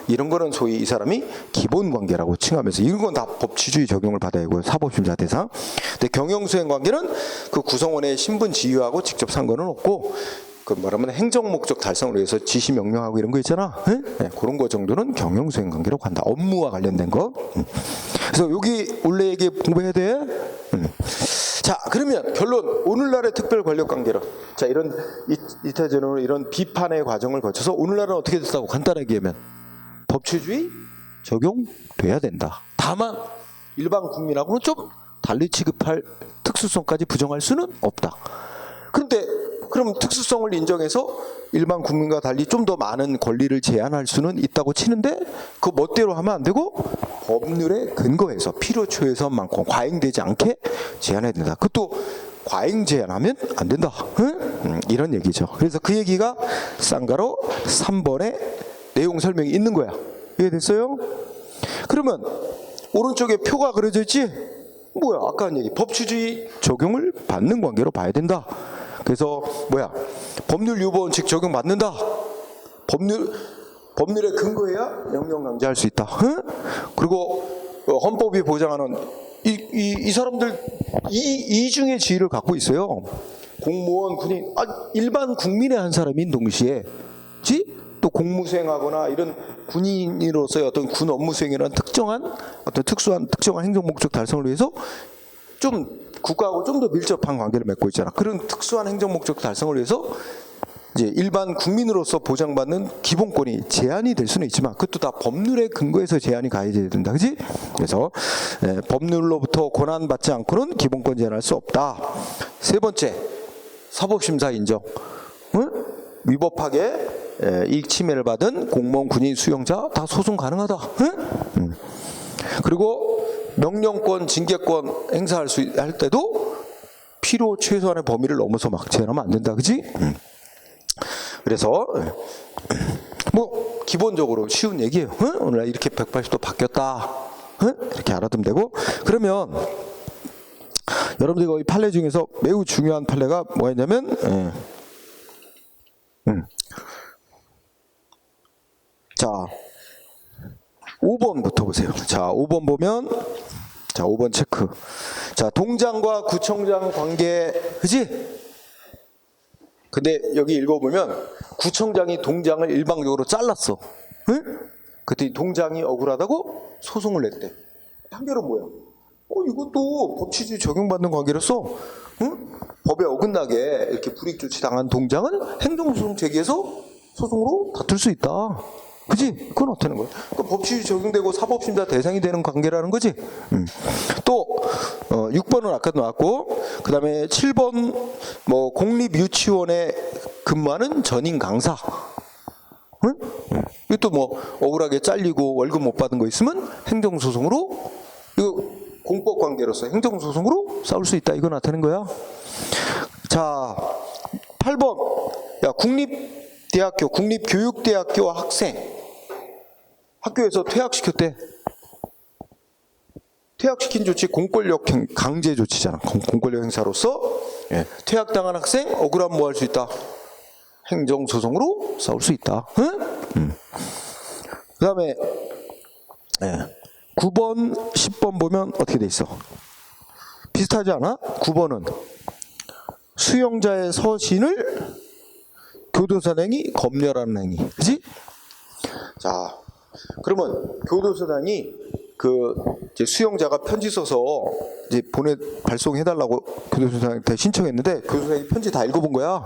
이런 거는 소위 이 사람이 기본 관계라고 칭하면서, 이런 건 다 법치주의 적용을 받아야 하고 사법심사 대상. 근데 경영수행 관계는 그 구성원의 신분 지위하고 직접 상관은 없고, 그 말하면 행정 목적 달성을 위해서 지시 명령하고 이런 거 있잖아. 네, 그런 거 정도는 경영수행 관계로 간다. 업무와 관련된 거. 그래서 여기 원래 얘기 공부해야 돼. 자, 그러면 결론, 오늘날의 특별 권력 관계로, 자, 이런 이타전으로 이런 비판의 과정을 거쳐서 오늘날은 어떻게 됐다고 간단하게 얘기하면 법치주의 적용돼야 된다. 다만 일반 국민하고는 좀 달리 취급할 특수성까지 부정할 수는 없다. 그런데 그럼 특수성을 인정해서 일반 국민과 달리 좀 더 많은 권리를 제한할 수는 있다고 치는데 그 멋대로 하면 안 되고 법률에 근거해서 필요 최소한만큼 과잉되지 않게 제한해야 된다. 그것도 과잉 제한하면 안 된다. 응? 이런 얘기죠. 그래서 그 얘기가 쌍가로 3번에 내용 설명이 있는 거야. 이해됐어요? 그러면 오른쪽에 표가 그려져 있지? 뭐야? 아까 한 얘기. 법치주의 적용을 받는 관계로 봐야 된다. 그래서 뭐야? 법률 유보 원칙 적용받는다. 법률에 근거해야 명령 강제할 수 있다. 응? 그리고 헌법이 보장하는 이 사람들 이중의 지위를 갖고 있어요. 공무원, 군인, 일반 국민의 한 사람인 동시에 또 공무수행하거나 이런 군인으로서의 어떤 군 업무 수행이라는 특정한 행정 목적 달성을 위해서 좀 국가하고 좀 더 밀접한 관계를 맺고 있잖아. 그런 특수한 행정 목적 달성을 위해서 이제 일반 국민으로서 보장받는 기본권이 제한이 될 수는 있지만 그것도 다 법률에 근거해서 제한이 가해져야 된다. 그지? 그래서 법률로부터 권한받지 않고는 기본권 제한할 수 없다. 세 번째, 사법심사 인정. 응? 위법하게 이익 침해를 받은 공무원, 군인, 수용자 다 소송 가능하다. 응? 그리고 명령권, 징계권 행사할 할 때도 필요 최소한의 범위를 넘어서 막 제한하면 안 된다. 그지? 그래서 뭐 기본적으로 쉬운 얘기예요. 응? 오늘 이렇게 180도 바뀌었다. 응? 이렇게 알아두면 되고. 그러면 여러분들이 이 판례 중에서 매우 중요한 판례가 뭐였냐면 자 5번부터 보세요. 자 5번 보면 자 5번 체크. 자 동장과 구청장 관계 그지? 근데 여기 읽어보면 구청장이 동장을 일방적으로 잘랐어. 응? 그때 동장이 억울하다고 소송을 냈대. 판결은 뭐야? 이것도 법치주의 적용받는 관계로서 응? 법에 어긋나게 이렇게 불이익 조치 당한 동장은 행정소송 제기해서 소송으로 다툴 수 있다. 그지? 그건 어떻게 하는 거야? 법치주의 적용되고 사법심사 대상이 되는 관계라는 거지. 또 6번은 아까 나왔고 그 다음에 7번 뭐 공립유치원에 근무하는 전임 강사. 응? 이것도 뭐 억울하게 잘리고 월급 못 받은 거 있으면 행정소송으로 이거 공법관계로서 행정소송으로 싸울 수 있다. 이거 나타낸 거야. 자 8번 야 국립대학교 국립교육대학교 학생 학교에서 퇴학시켰대. 퇴학시킨 조치 공권력 강제 조치잖아. 공권력 행사로서 퇴학당한 학생 억울하면 뭐 할 수 있다? 행정소송으로 싸울 수 있다. 응? 그 다음에 9번 10번 보면 어떻게 돼 있어? 비슷하지 않아? 9번은 수용자의 서신을 교도소장이 검열하는 행위. 그지? 자 그러면 교도소장이 이제 수용자가 편지 써서 이제 발송해달라고 교도소장한테 신청했는데 교도소장이 편지 다 읽어본 거야.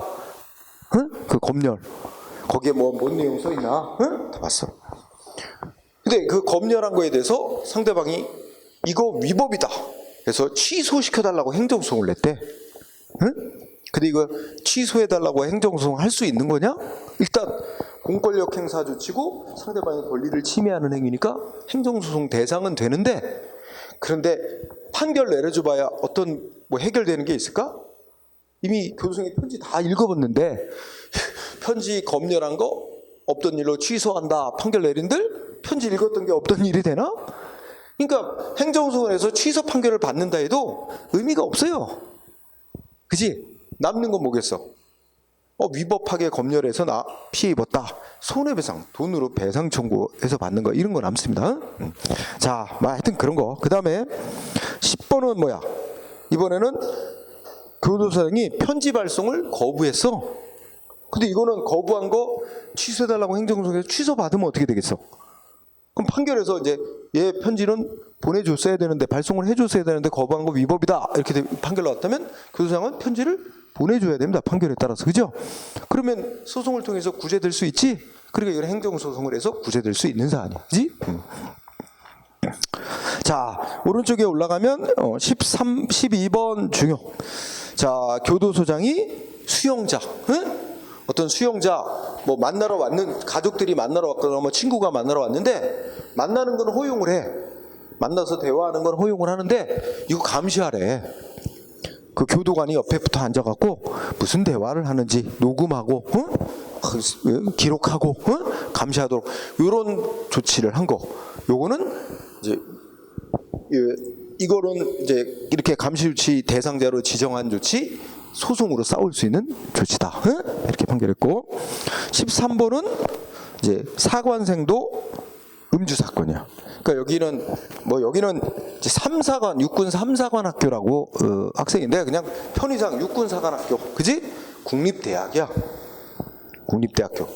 응? 그 검열. 거기에 뭔 내용 써 있나? 응? 다 봤어. 근데 그 검열한 거에 대해서 상대방이 이거 위법이다. 그래서 취소시켜달라고 행정소송을 냈대. 응? 근데 이거 취소해달라고 행정소송 할 수 있는 거냐? 일단 공권력 행사 조치고 상대방의 권리를 침해하는 행위니까 행정소송 대상은 되는데 그런데 판결 내려줘봐야 어떤 뭐 해결되는 게 있을까? 이미 교도소장이 편지 다 읽어봤는데 편지 검열한 거 없던 일로 취소한다 판결 내린들 편지 읽었던 게 없던 일이 되나? 그러니까 행정소송에서 취소 판결을 받는다 해도 의미가 없어요. 그지? 남는 건 뭐겠어? 위법하게 검열해서 나 피해 입었다. 손해배상, 돈으로 배상 청구해서 받는 거 이런 거 남습니다. 자, 하여튼 그런 거. 그 다음에 10번은 뭐야? 이번에는 교도소장이 편지 발송을 거부했어. 근데 이거는 거부한 거 취소해달라고 행정소송에서 취소받으면 어떻게 되겠어? 그럼 판결에서 이제 얘 편지는 보내줬어야 되는데 발송을 해줬어야 되는데 거부한 거 위법이다 이렇게 판결 나왔다면 교도소장은 편지를 보내줘야 됩니다. 판결에 따라서. 그죠? 그러면 소송을 통해서 구제될 수 있지? 그러니까 이건 행정소송을 해서 구제될 수 있는 사안이야. 그지? 자, 오른쪽에 올라가면 12번 중요. 자, 교도소장이 수용자, 응? 어떤 수용자 뭐 만나러 왔는 가족들이 만나러 왔거나 뭐 친구가 만나러 왔는데 만나는 건 허용을 해. 만나서 대화하는 건 허용을 하는데 이거 감시하래. 그 교도관이 옆에 붙어 앉아갖고 무슨 대화를 하는지 녹음하고 기록하고 감시하도록 이런 조치를 한 거. 요거는 이제 이거는 이제 이렇게 감시 조치 대상자로 지정한 조치 소송으로 싸울 수 있는 조치다. 이렇게 판결했고 13번은 이제 사관생도 음주 사건이야. 그러니까 여기는 이제 3사관 육군 3사관 학교라고 학생인데 그냥 편의상 육군 사관학교, 그지? 국립대학이야. 국립대학교,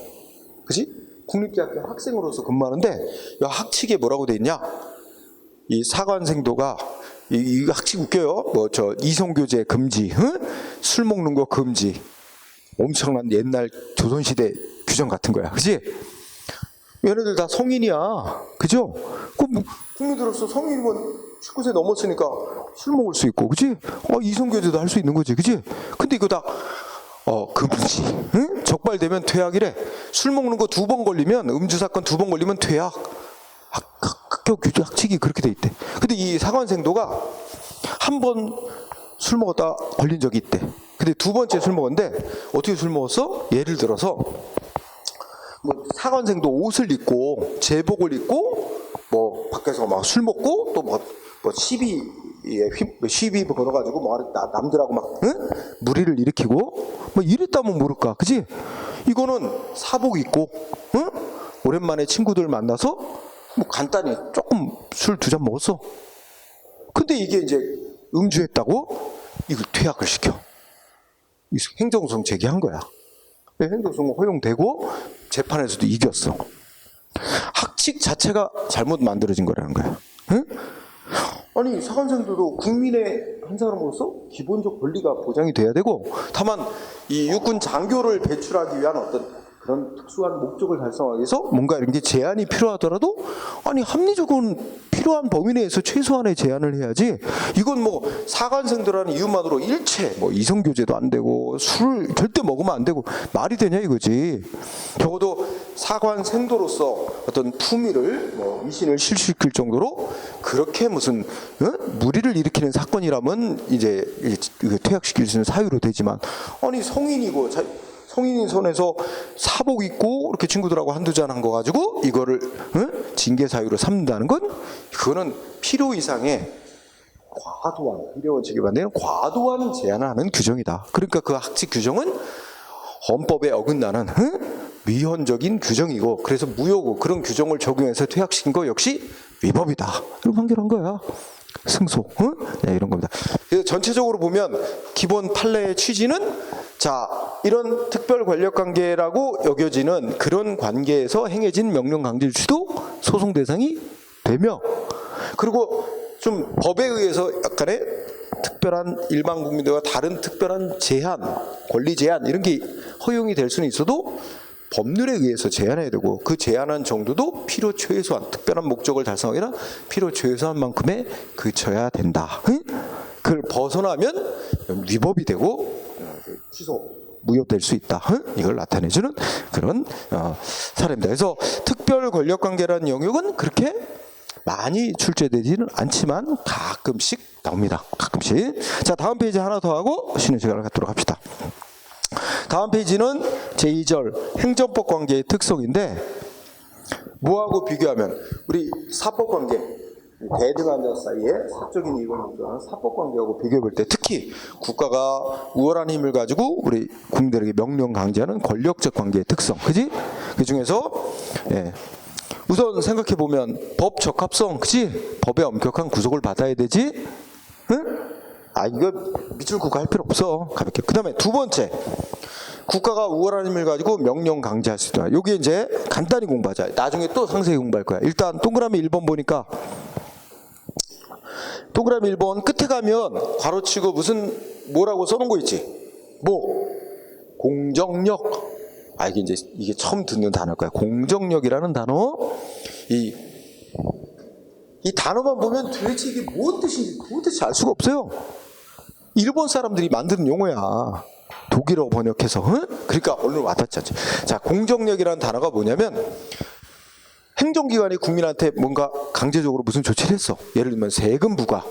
그지? 국립대학교 학생으로서 근무하는데 이 학칙에 뭐라고 돼 있냐? 이 사관생도가 이 학칙 웃겨요. 뭐 저 이성교제 금지, 술 먹는 거 금지. 엄청난 옛날 조선시대 규정 같은 거야, 그지? 얘네들 다 성인이야, 그죠? 국민으로서 성인이면 19세 넘었으니까 술 먹을 수 있고, 그지? 이성교제도 할 수 있는 거지, 그지? 근데 이거 다 금지, 응? 적발되면 퇴학이래. 술 먹는 거 2번 걸리면, 음주 사건 2번 걸리면 퇴학. 학교 규정 학칙이 그렇게 돼 있대. 근데 이 사관생도가 한 번 술 먹었다 걸린 적이 있대. 근데 2번째 술 먹었는데 어떻게 술 먹었어? 예를 들어서 뭐 사관생도 옷을 입고 제복을 입고 뭐 밖에서 막 술 먹고 또 뭐 시비 걸어가지고 뭐 남들하고 막 무리를 일으키고 뭐 이랬다면 모를까, 그지? 이거는 사복 입고 오랜만에 친구들 만나서 뭐 간단히 조금 술 2잔 먹었어. 근데 이게 이제 음주했다고 이걸 퇴학을 시켜. 행정소송 제기한 거야. 행정소송 허용되고 재판에서도 이겼어. 학칙 자체가 잘못 만들어진 거라는 거야. 응? 아니 사관생도도 국민의 한 사람으로서 기본적 권리가 보장이 돼야 되고, 다만 이 육군 장교를 배출하기 위한 어떤 그런 특수한 목적을 달성하기 위해서 뭔가 이런 게 제한이 필요하더라도 아니 합리적으로 필요한 범위 내에서 최소한의 제한을 해야지. 이건 뭐 사관생도라는 이유만으로 일체 뭐 이성교제도 안 되고 술을 절대 먹으면 안 되고 말이 되냐 이거지. 적어도 사관생도로서 어떤 품위를 뭐 위신을 실시킬 정도로 그렇게 무슨 무리를 일으키는 사건이라면 이제 퇴학시킬 수 있는 사유로 되지만, 아니 성인이고 성인인 선에서 사복 입고 이렇게 친구들하고 1-2잔 한 거 가지고 이거를 징계 사유로 삼는다는 건 그거는 필요 이상의 과도한, 비례원칙에 반대는 과도한 제한을 하는 규정이다. 그러니까 그 학칙 규정은 헌법에 어긋나는 위헌적인 규정이고, 그래서 무효고 그런 규정을 적용해서 퇴학시킨 거 역시 위법이다. 이렇게 판결한 거야. 승소, 네, 이런 겁니다. 그래서 전체적으로 보면 기본 판례의 취지는 자, 이런 특별 권력 관계라고 여겨지는 그런 관계에서 행해진 명령 강제 조치도 소송 대상이 되며, 그리고 좀 법에 의해서 약간의 특별한 일반 국민들과 다른 특별한 제한, 권리 제한 이런 게 허용이 될 수는 있어도 법률에 의해서 제한해야 되고, 그 제한한 정도도 필요 최소한, 특별한 목적을 달성하기 위한 필요 최소한만큼에 그쳐야 된다. 그걸 벗어나면 위법이 되고 취소, 무효될 수 있다. 이걸 나타내주는 그런 사례입니다. 그래서 특별 권력 관계라는 영역은 그렇게 많이 출제되지는 않지만 가끔씩 나옵니다. 가끔씩. 자, 다음 페이지 하나 더 하고 쉬는 시간을 갖도록 합시다. 다음 페이지는 제2절 행정법 관계의 특성인데, 뭐하고 비교하면 우리 사법 관계, 대등한 자 사이에 사적인 이익을 목적하는 사법 관계하고 비교해 볼 때, 특히 국가가 우월한 힘을 가지고 우리 국민들에게 명령 강제하는 권력적 관계의 특성, 그지? 그 중에서 우선 생각해 보면 법 적합성, 그지? 법에 엄격한 구속을 받아야 되지? 응? 이거 밑줄 긋고 할 필요 없어. 가볍게. 그 다음에 2번째, 국가가 우월한 힘을 가지고 명령 강제할 수 있다. 여기 이제 간단히 공부하자. 나중에 또 상세히 공부할 거야. 일단 동그라미 1번 보니까, 동그라미 1번 끝에 가면 괄호치고 뭐라고 써놓은 거 있지? 공정력. 이게 처음 듣는 단어일 거야. 공정력이라는 단어. 이 단어만 보면 도대체 이게 무슨 뜻인지 도대체 알 수가 없어요. 일본 사람들이 만든 용어야. 독일어 번역해서. 응? 그러니까 얼른 와닿지 않죠. 자, 공정력이라는 단어가 뭐냐면 행정기관이 국민한테 뭔가 강제적으로 무슨 조치를 했어. 예를 들면 세금 부과,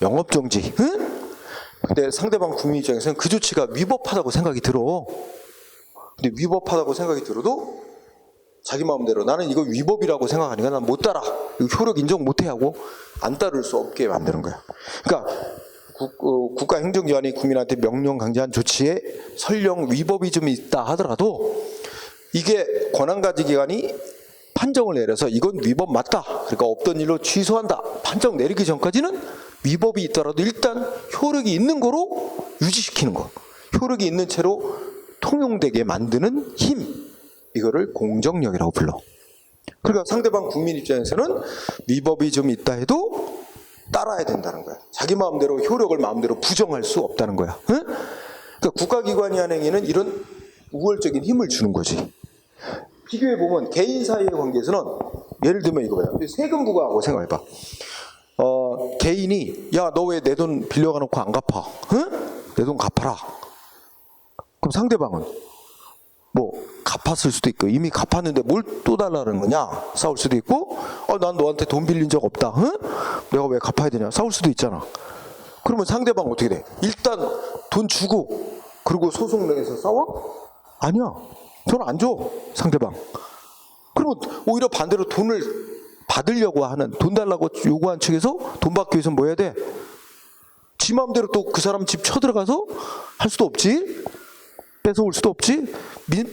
영업정지. 응? 근데 상대방 국민 입장에서는 그 조치가 위법하다고 생각이 들어. 근데 위법하다고 생각이 들어도 자기 마음대로 나는 이거 위법이라고 생각하니까 난 못 따라. 이거 효력 인정 못해 하고 안 따를 수 없게 만드는 거야. 그러니까 국가 행정기관이 국민한테 명령 강제한 조치에 설령 위법이 좀 있다 하더라도 이게 권한가지 기관이 판정을 내려서 이건 위법 맞다. 그러니까 없던 일로 취소한다. 판정 내리기 전까지는 위법이 있더라도 일단 효력이 있는 거로 유지시키는 거. 효력이 있는 채로 통용되게 만드는 힘. 이거를 공정력이라고 불러. 그러니까 상대방 국민 입장에서는 위법이 좀 있다 해도 따라야 된다는 거야. 자기 마음대로 효력을 마음대로 부정할 수 없다는 거야. 응? 그러니까 국가기관이 하는 행위는 이런 우월적인 힘을 주는 거지. 비교해보면 개인 사이의 관계에서는 예를 들면 이거야. 세금 부과하고 생각해봐. 개인이 야, 너 왜 내 돈 빌려가 놓고 안 갚아? 응? 내 돈 갚아라. 그럼 상대방은 뭐 갚았을 수도 있고 이미 갚았는데 뭘 또 달라는 거냐? 싸울 수도 있고 난 너한테 돈 빌린 적 없다. 응? 내가 왜 갚아야 되냐? 싸울 수도 있잖아. 그러면 상대방 어떻게 돼? 일단 돈 주고 그리고 소송 내서 싸워? 아니야. 돈 안 줘. 상대방. 그러면 오히려 반대로 돈을 받으려고 하는 돈 달라고 요구한 측에서 돈 받기 위해서 뭐 해야 돼? 지 마음대로 또 그 사람 집 쳐들어가서 할 수도 없지. 뺏어올 수도 없지.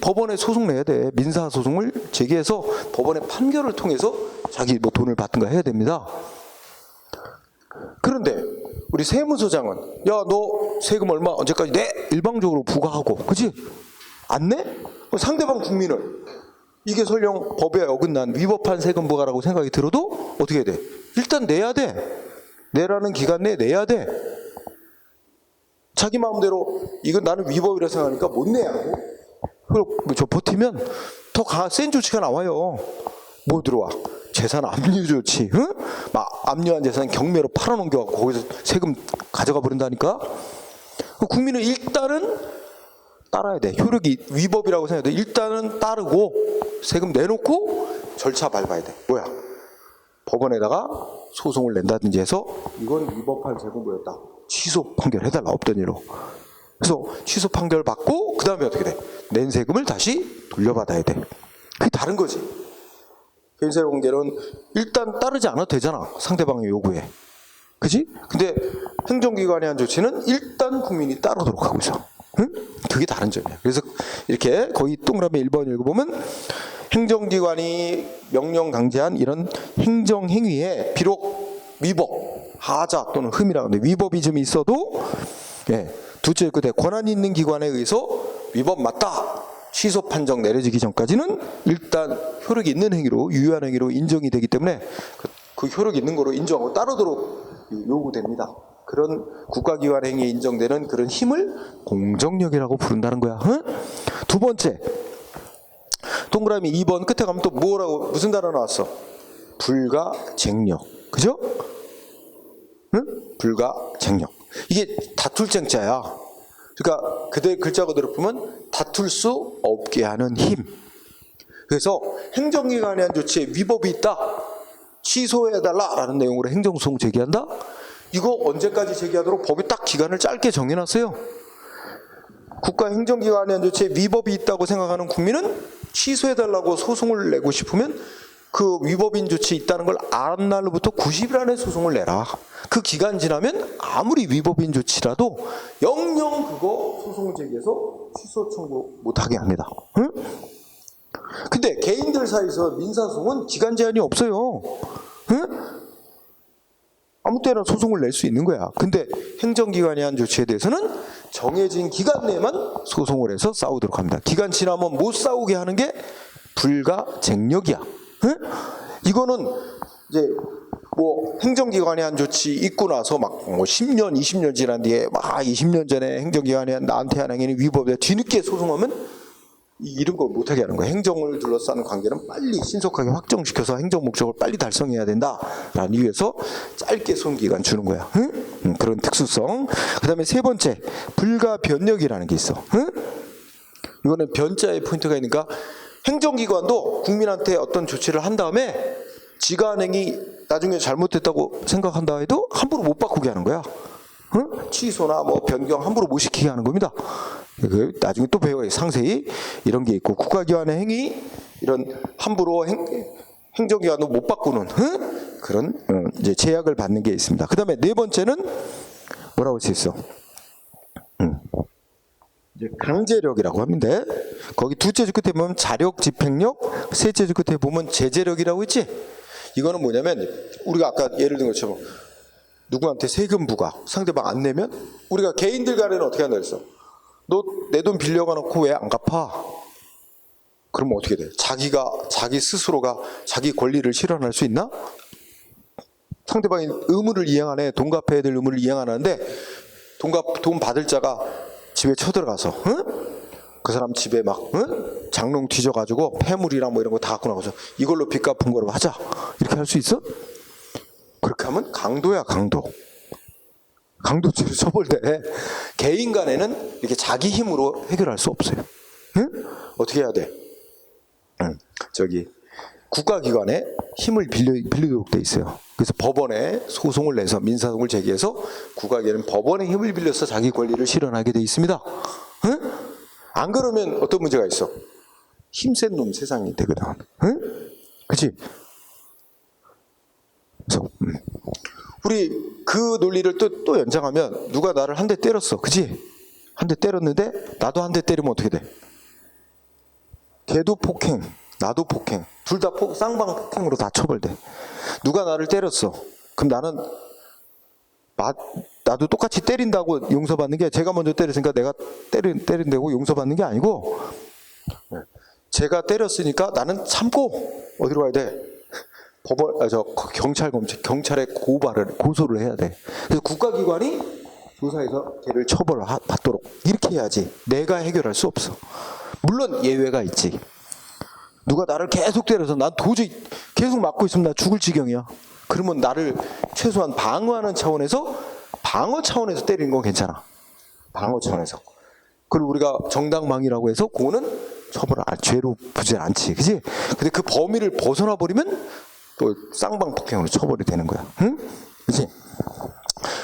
법원에 소송 내야 돼. 민사소송을 제기해서 법원의 판결을 통해서 자기 뭐 돈을 받든가 해야 됩니다. 그런데 우리 세무서장은 야, 너 세금 얼마 언제까지 내? 일방적으로 부과하고. 그치? 안 내? 상대방 국민은 이게 설령 법에 어긋난 위법한 세금 부과라고 생각이 들어도 어떻게 해야 돼? 일단 내야 돼. 내라는 기간 내에 내야 돼. 자기 마음대로 이건 나는 위법이라 생각하니까 못 내야 하고 그리고 저 버티면 더 센 조치가 나와요. 뭐 들어와? 재산 압류 조치. 응? 막 압류한 재산 경매로 팔아넘겨갖고 거기서 세금 가져가 버린다니까. 국민은 일단은 따라야 돼. 효력이 위법이라고 생각해도 일단은 따르고 세금 내놓고 절차 밟아야 돼. 뭐야? 법원에다가 소송을 낸다든지 해서 이건 위법한 세금부였다. 취소 판결 해달라. 없던 일로. 그래서 취소 판결 받고 그 다음에 어떻게 돼? 낸 세금을 다시 돌려받아야 돼. 그게 다른 거지. 개인사회공개는 일단 따르지 않아도 되잖아. 상대방의 요구에. 그지? 근데 행정기관이 한 조치는 일단 국민이 따르도록 하고 있어. 응? 그게 다른 점이야. 그래서 이렇게 거의 동그라미 1번 읽어보면 행정기관이 명령 강제한 이런 행정행위에 비록 위법, 하자 또는 흠이라고 하는데 위법이 좀 있어도 둘째 끝에 권한이 있는 기관에 의해서 위법 맞다. 취소 판정 내려지기 전까지는 일단 효력이 있는 행위로 유효한 행위로 인정이 되기 때문에 그 효력이 있는 거로 인정하고 따르도록 요구됩니다. 그런 국가기관 행위에 인정되는 그런 힘을 공정력이라고 부른다는 거야. 응? 두 번째 동그라미 2번 끝에 가면 또 뭐라고 무슨 단어 나왔어? 불가쟁력. 그죠? 응? 불가쟁력. 이게 다툴 쟁자야. 그러니까 그대 글자 그대로 보면 다툴 수 없게 하는 힘. 그래서 행정기관에 한 조치에 위법이 있다. 취소해달라라는 내용으로 행정소송 제기한다. 이거 언제까지 제기하도록 법이 딱 기간을 짧게 정해놨어요. 국가 행정기관에 한 조치에 위법이 있다고 생각하는 국민은 취소해달라고 소송을 내고 싶으면 그 위법인 조치 있다는 걸 아는 날로부터 90일 안에 소송을 내라. 그 기간 지나면 아무리 위법인 조치라도 영영 그거 소송을 제기해서 취소 청구 못하게 합니다. 응? 근데 개인들 사이에서 민사소송은 기간 제한이 없어요. 응? 아무 때나 소송을 낼 수 있는 거야. 근데 행정기관이 한 조치에 대해서는 정해진 기간 내에만 소송을 해서 싸우도록 합니다. 기간 지나면 못 싸우게 하는 게 불가쟁력이야. 응? 이거는 이제 뭐 행정기관이 한 조치 있고 나서 막 뭐 10년, 20년 지난 뒤에 막 20년 전에 행정기관이 나한테 한 행위는 위법이다. 뒤늦게 소송하면 이런 걸 못하게 하는 거예요. 행정을 둘러싸는 관계는 빨리 신속하게 확정시켜서 행정 목적을 빨리 달성해야 된다라는 이유에서 짧게 소임기간 주는 거야. 응? 그런 특수성. 그 다음에 세 번째, 불가변력이라는 게 있어. 응? 이거는 변자의 포인트가 있으니까 행정기관도 국민한테 어떤 조치를 한 다음에 지가은행이 나중에 잘못됐다고 생각한다 해도 함부로 못 바꾸게 하는 거야. 응? 취소나 뭐 변경 함부로 못 시키게 하는 겁니다. 나중에 또 배워요. 상세히 이런 게 있고 국가기관의 행위 이런 함부로 행정기관도 못 바꾸는 그런 이제 제약을 받는 게 있습니다. 그 다음에 네 번째는 뭐라고 할 수 있어? 이제 강제력이라고 하는데 거기 두째 줄 끝에 보면 자력, 집행력, 셋째 줄 끝에 보면 제재력이라고 있지. 이거는 뭐냐면 우리가 아까 예를 든 것처럼 누구한테 세금 부과 상대방 안 내면 우리가 개인들 간에는 어떻게 한다 그랬어? 너 내 돈 빌려가 놓고 왜 안 갚아? 그러면 어떻게 돼? 자기 스스로가 자기 권리를 실현할 수 있나? 상대방이 의무를 이행하네. 돈 갚아야 될 의무를 이행하는데 돈 받을 자가 집에 쳐들어가서 그 사람 집에 막 장롱 뒤져가지고 폐물이랑 뭐 이런 거 다 갖고 나가서 이걸로 빚 갚은 거로 하자. 이렇게 할 수 있어? 그렇게 하면 강도야, 강도. 강도죄로 처벌돼. 개인 간에는 이렇게 자기 힘으로 해결할 수 없어요. 응? 어떻게 해야 돼? 국가기관에 힘을 빌리도록 돼 있어요. 그래서 법원에 소송을 내서 민사소송을 제기해서 국가기관은 법원의 힘을 빌려서 자기 권리를 실현하게 돼 있습니다. 응? 안 그러면 어떤 문제가 있어? 힘센 놈 세상이 되거든. 응? 그치? 그래서 우리 그 논리를 또 연장하면 누가 나를 한 대 때렸어. 그치? 한 대 때렸는데 나도 한 대 때리면 어떻게 돼? 걔도 폭행, 나도 폭행. 둘 다 쌍방 폭행으로 다 처벌돼. 누가 나를 때렸어. 그럼 나도 똑같이 때린다고 용서받는 게 제가 먼저 때렸으니까 내가 때린다고 용서받는 게 아니고 제가 때렸으니까 나는 참고 어디로 가야 돼? 경찰에 고소를 해야 돼. 그래서 국가기관이 조사해서 걔를 처벌받도록 이렇게 해야지. 내가 해결할 수 없어. 물론 예외가 있지. 누가 나를 계속 때려서 난 도저히 계속 맞고 있으면 나 죽을 지경이야. 그러면 나를 최소한 방어하는 방어 차원에서 때리는 건 괜찮아. 방어 차원에서. 그리고 우리가 정당방위라고 해서 그거는 죄로 부질 않지. 그치? 근데 그 범위를 벗어나 버리면 또 쌍방폭행으로 처벌이 되는 거야. 응? 그치?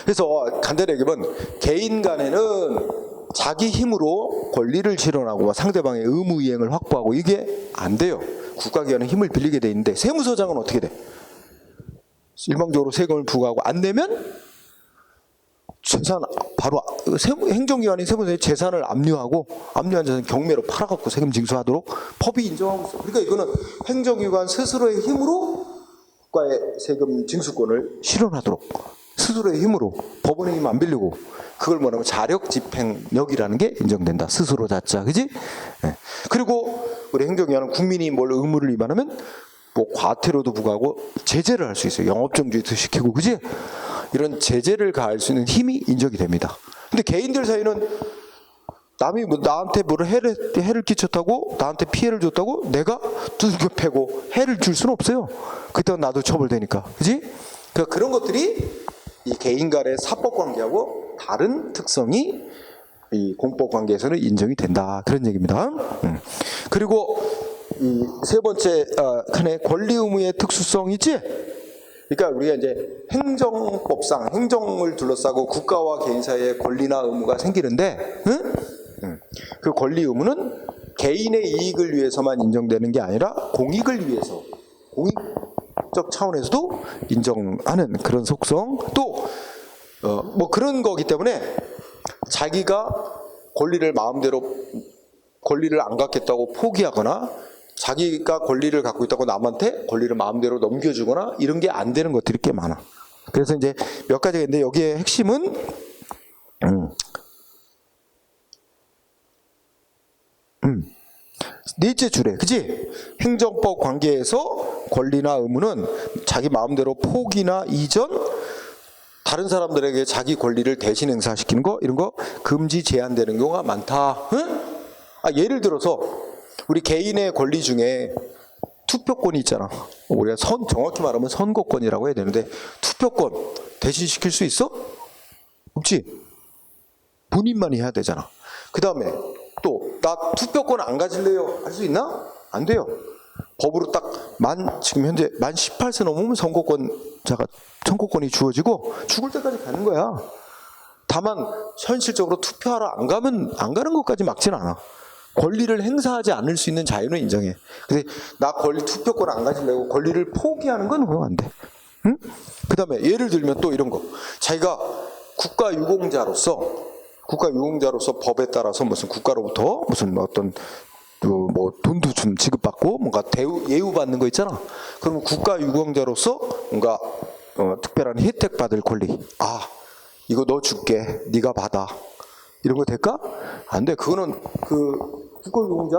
그래서 간단히 얘기하면 개인 간에는 자기 힘으로 권리를 실현하고 상대방의 의무 이행을 확보하고 이게 안 돼요. 국가기관은 힘을 빌리게 돼 있는데 세무서장은 어떻게 돼? 일방적으로 세금을 부과하고 안 내면 재산 바로 행정기관인 세무서장이 재산을 압류한 재산 경매로 팔아갖고 세금 징수하도록 법이 인정하고 있어. 그러니까 이거는 행정기관 스스로의 힘으로 국가의 세금 징수권을 실현하도록 스스로의 힘으로 법원의 힘 안 빌리고 그걸 뭐냐면 자력 집행력이라는 게 인정된다. 스스로 자자, 그지? 네. 그리고 우리 행정기관은 국민이 뭘 의무를 위반하면 뭐 과태료도 부과하고 제재를 할 수 있어요. 영업정지도 시키고, 그지? 이런 제재를 가할 수 있는 힘이 인정이 됩니다. 근데 개인들 사이는 남이 나한테 해를 끼쳤다고 나한테 피해를 줬다고 내가 두들겨 패고 해를 줄 수는 없어요. 그때는 나도 처벌되니까, 그지? 그러니까 그런 것들이 이 개인 간의 사법 관계하고 다른 특성이 이 공법 관계에서는 인정이 된다. 그런 얘기입니다. 그리고 이 세 번째 칸에 권리 의무의 특수성이지. 그러니까 우리가 이제 행정법상 행정을 둘러싸고 국가와 개인 사이에 권리나 의무가 생기는데, 그 권리 의무는 개인의 이익을 위해서만 인정되는 게 아니라 공익을 위해서 공익적 차원에서도 인정하는 그런 속성. 또 뭐 그런 거기 때문에 자기가 권리를 안 갖겠다고 포기하거나 자기가 권리를 갖고 있다고 남한테 권리를 마음대로 넘겨주거나 이런 게 안 되는 것들이 꽤 많아. 그래서 이제 몇 가지가 있는데 여기에 핵심은 넷째 줄에, 그지? 행정법 관계에서 권리나 의무는 자기 마음대로 포기나 이전, 다른 사람들에게 자기 권리를 대신 행사시키는 거, 이런 거 금지 제한되는 경우가 많다. 응? 예를 들어서 우리 개인의 권리 중에 투표권이 있잖아. 우리가 정확히 말하면 선거권이라고 해야 되는데 투표권 대신 시킬 수 있어? 없지. 본인만이 해야 되잖아. 그 다음에 또 나 투표권 안 가질래요 할 수 있나? 안 돼요. 법으로 딱 지금 현재 만 18세 넘으면 선거권이 주어지고 죽을 때까지 가는 거야. 다만 현실적으로 투표하러 안 가는 것까지 막진 않아. 권리를 행사하지 않을 수 있는 자유는 인정해. 근데 나 투표권 안 가지려고 권리를 포기하는 건 그건 안 돼. 응? 그 다음에 예를 들면 또 이런 거. 자기가 국가유공자로서 법에 따라서 무슨 국가로부터 무슨 어떤 뭐 돈도 좀 지급받고 뭔가 예우 받는 거 있잖아. 그러면 국가유공자로서 뭔가 특별한 혜택 받을 권리. 이거 너 줄게. 네가 받아. 이런 거 될까? 안 돼. 그거는 그 국가유공자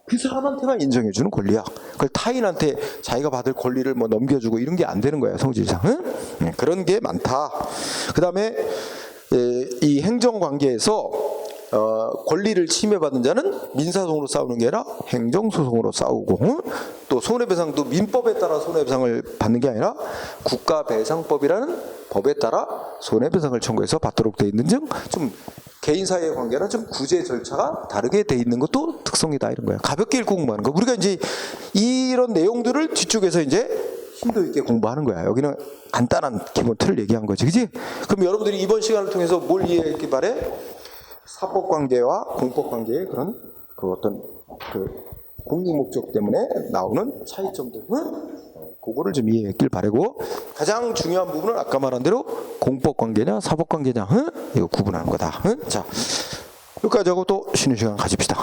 그 사람한테만 인정해주는 권리야. 그걸 타인한테 자기가 받을 권리를 뭐 넘겨주고 이런 게 안 되는 거야, 성질상. 응? 그런 게 많다. 그 다음에 이 행정관계에서 권리를 침해받은 자는 민사소송으로 싸우는 게 아니라 행정소송으로 싸우고, 또 손해배상도 민법에 따라 손해배상을 받는 게 아니라 국가배상법이라는 법에 따라 손해배상을 청구해서 받도록 돼 있는 등 좀 개인 사이의 관계나 좀 구제 절차가 다르게 돼 있는 것도 특성이다, 이런 거야. 가볍게 읽고 공부하는 거. 우리가 이제 이런 내용들을 뒤쪽에서 이제 심도 있게 공부하는 거야. 여기는 간단한 기본 틀을 얘기한 거지, 그지? 그럼 여러분들이 이번 시간을 통해서 뭘 이해했기 바래? 사법 관계와 공법 관계의 그런 어떤 공익 목적 때문에 나오는 차이점들, 그거를 좀 이해했길 바라고, 가장 중요한 부분은 아까 말한 대로 공법 관계냐 사법 관계냐, 이거 구분하는 거다. 자, 여기까지 하고 또 쉬는 시간 가집시다.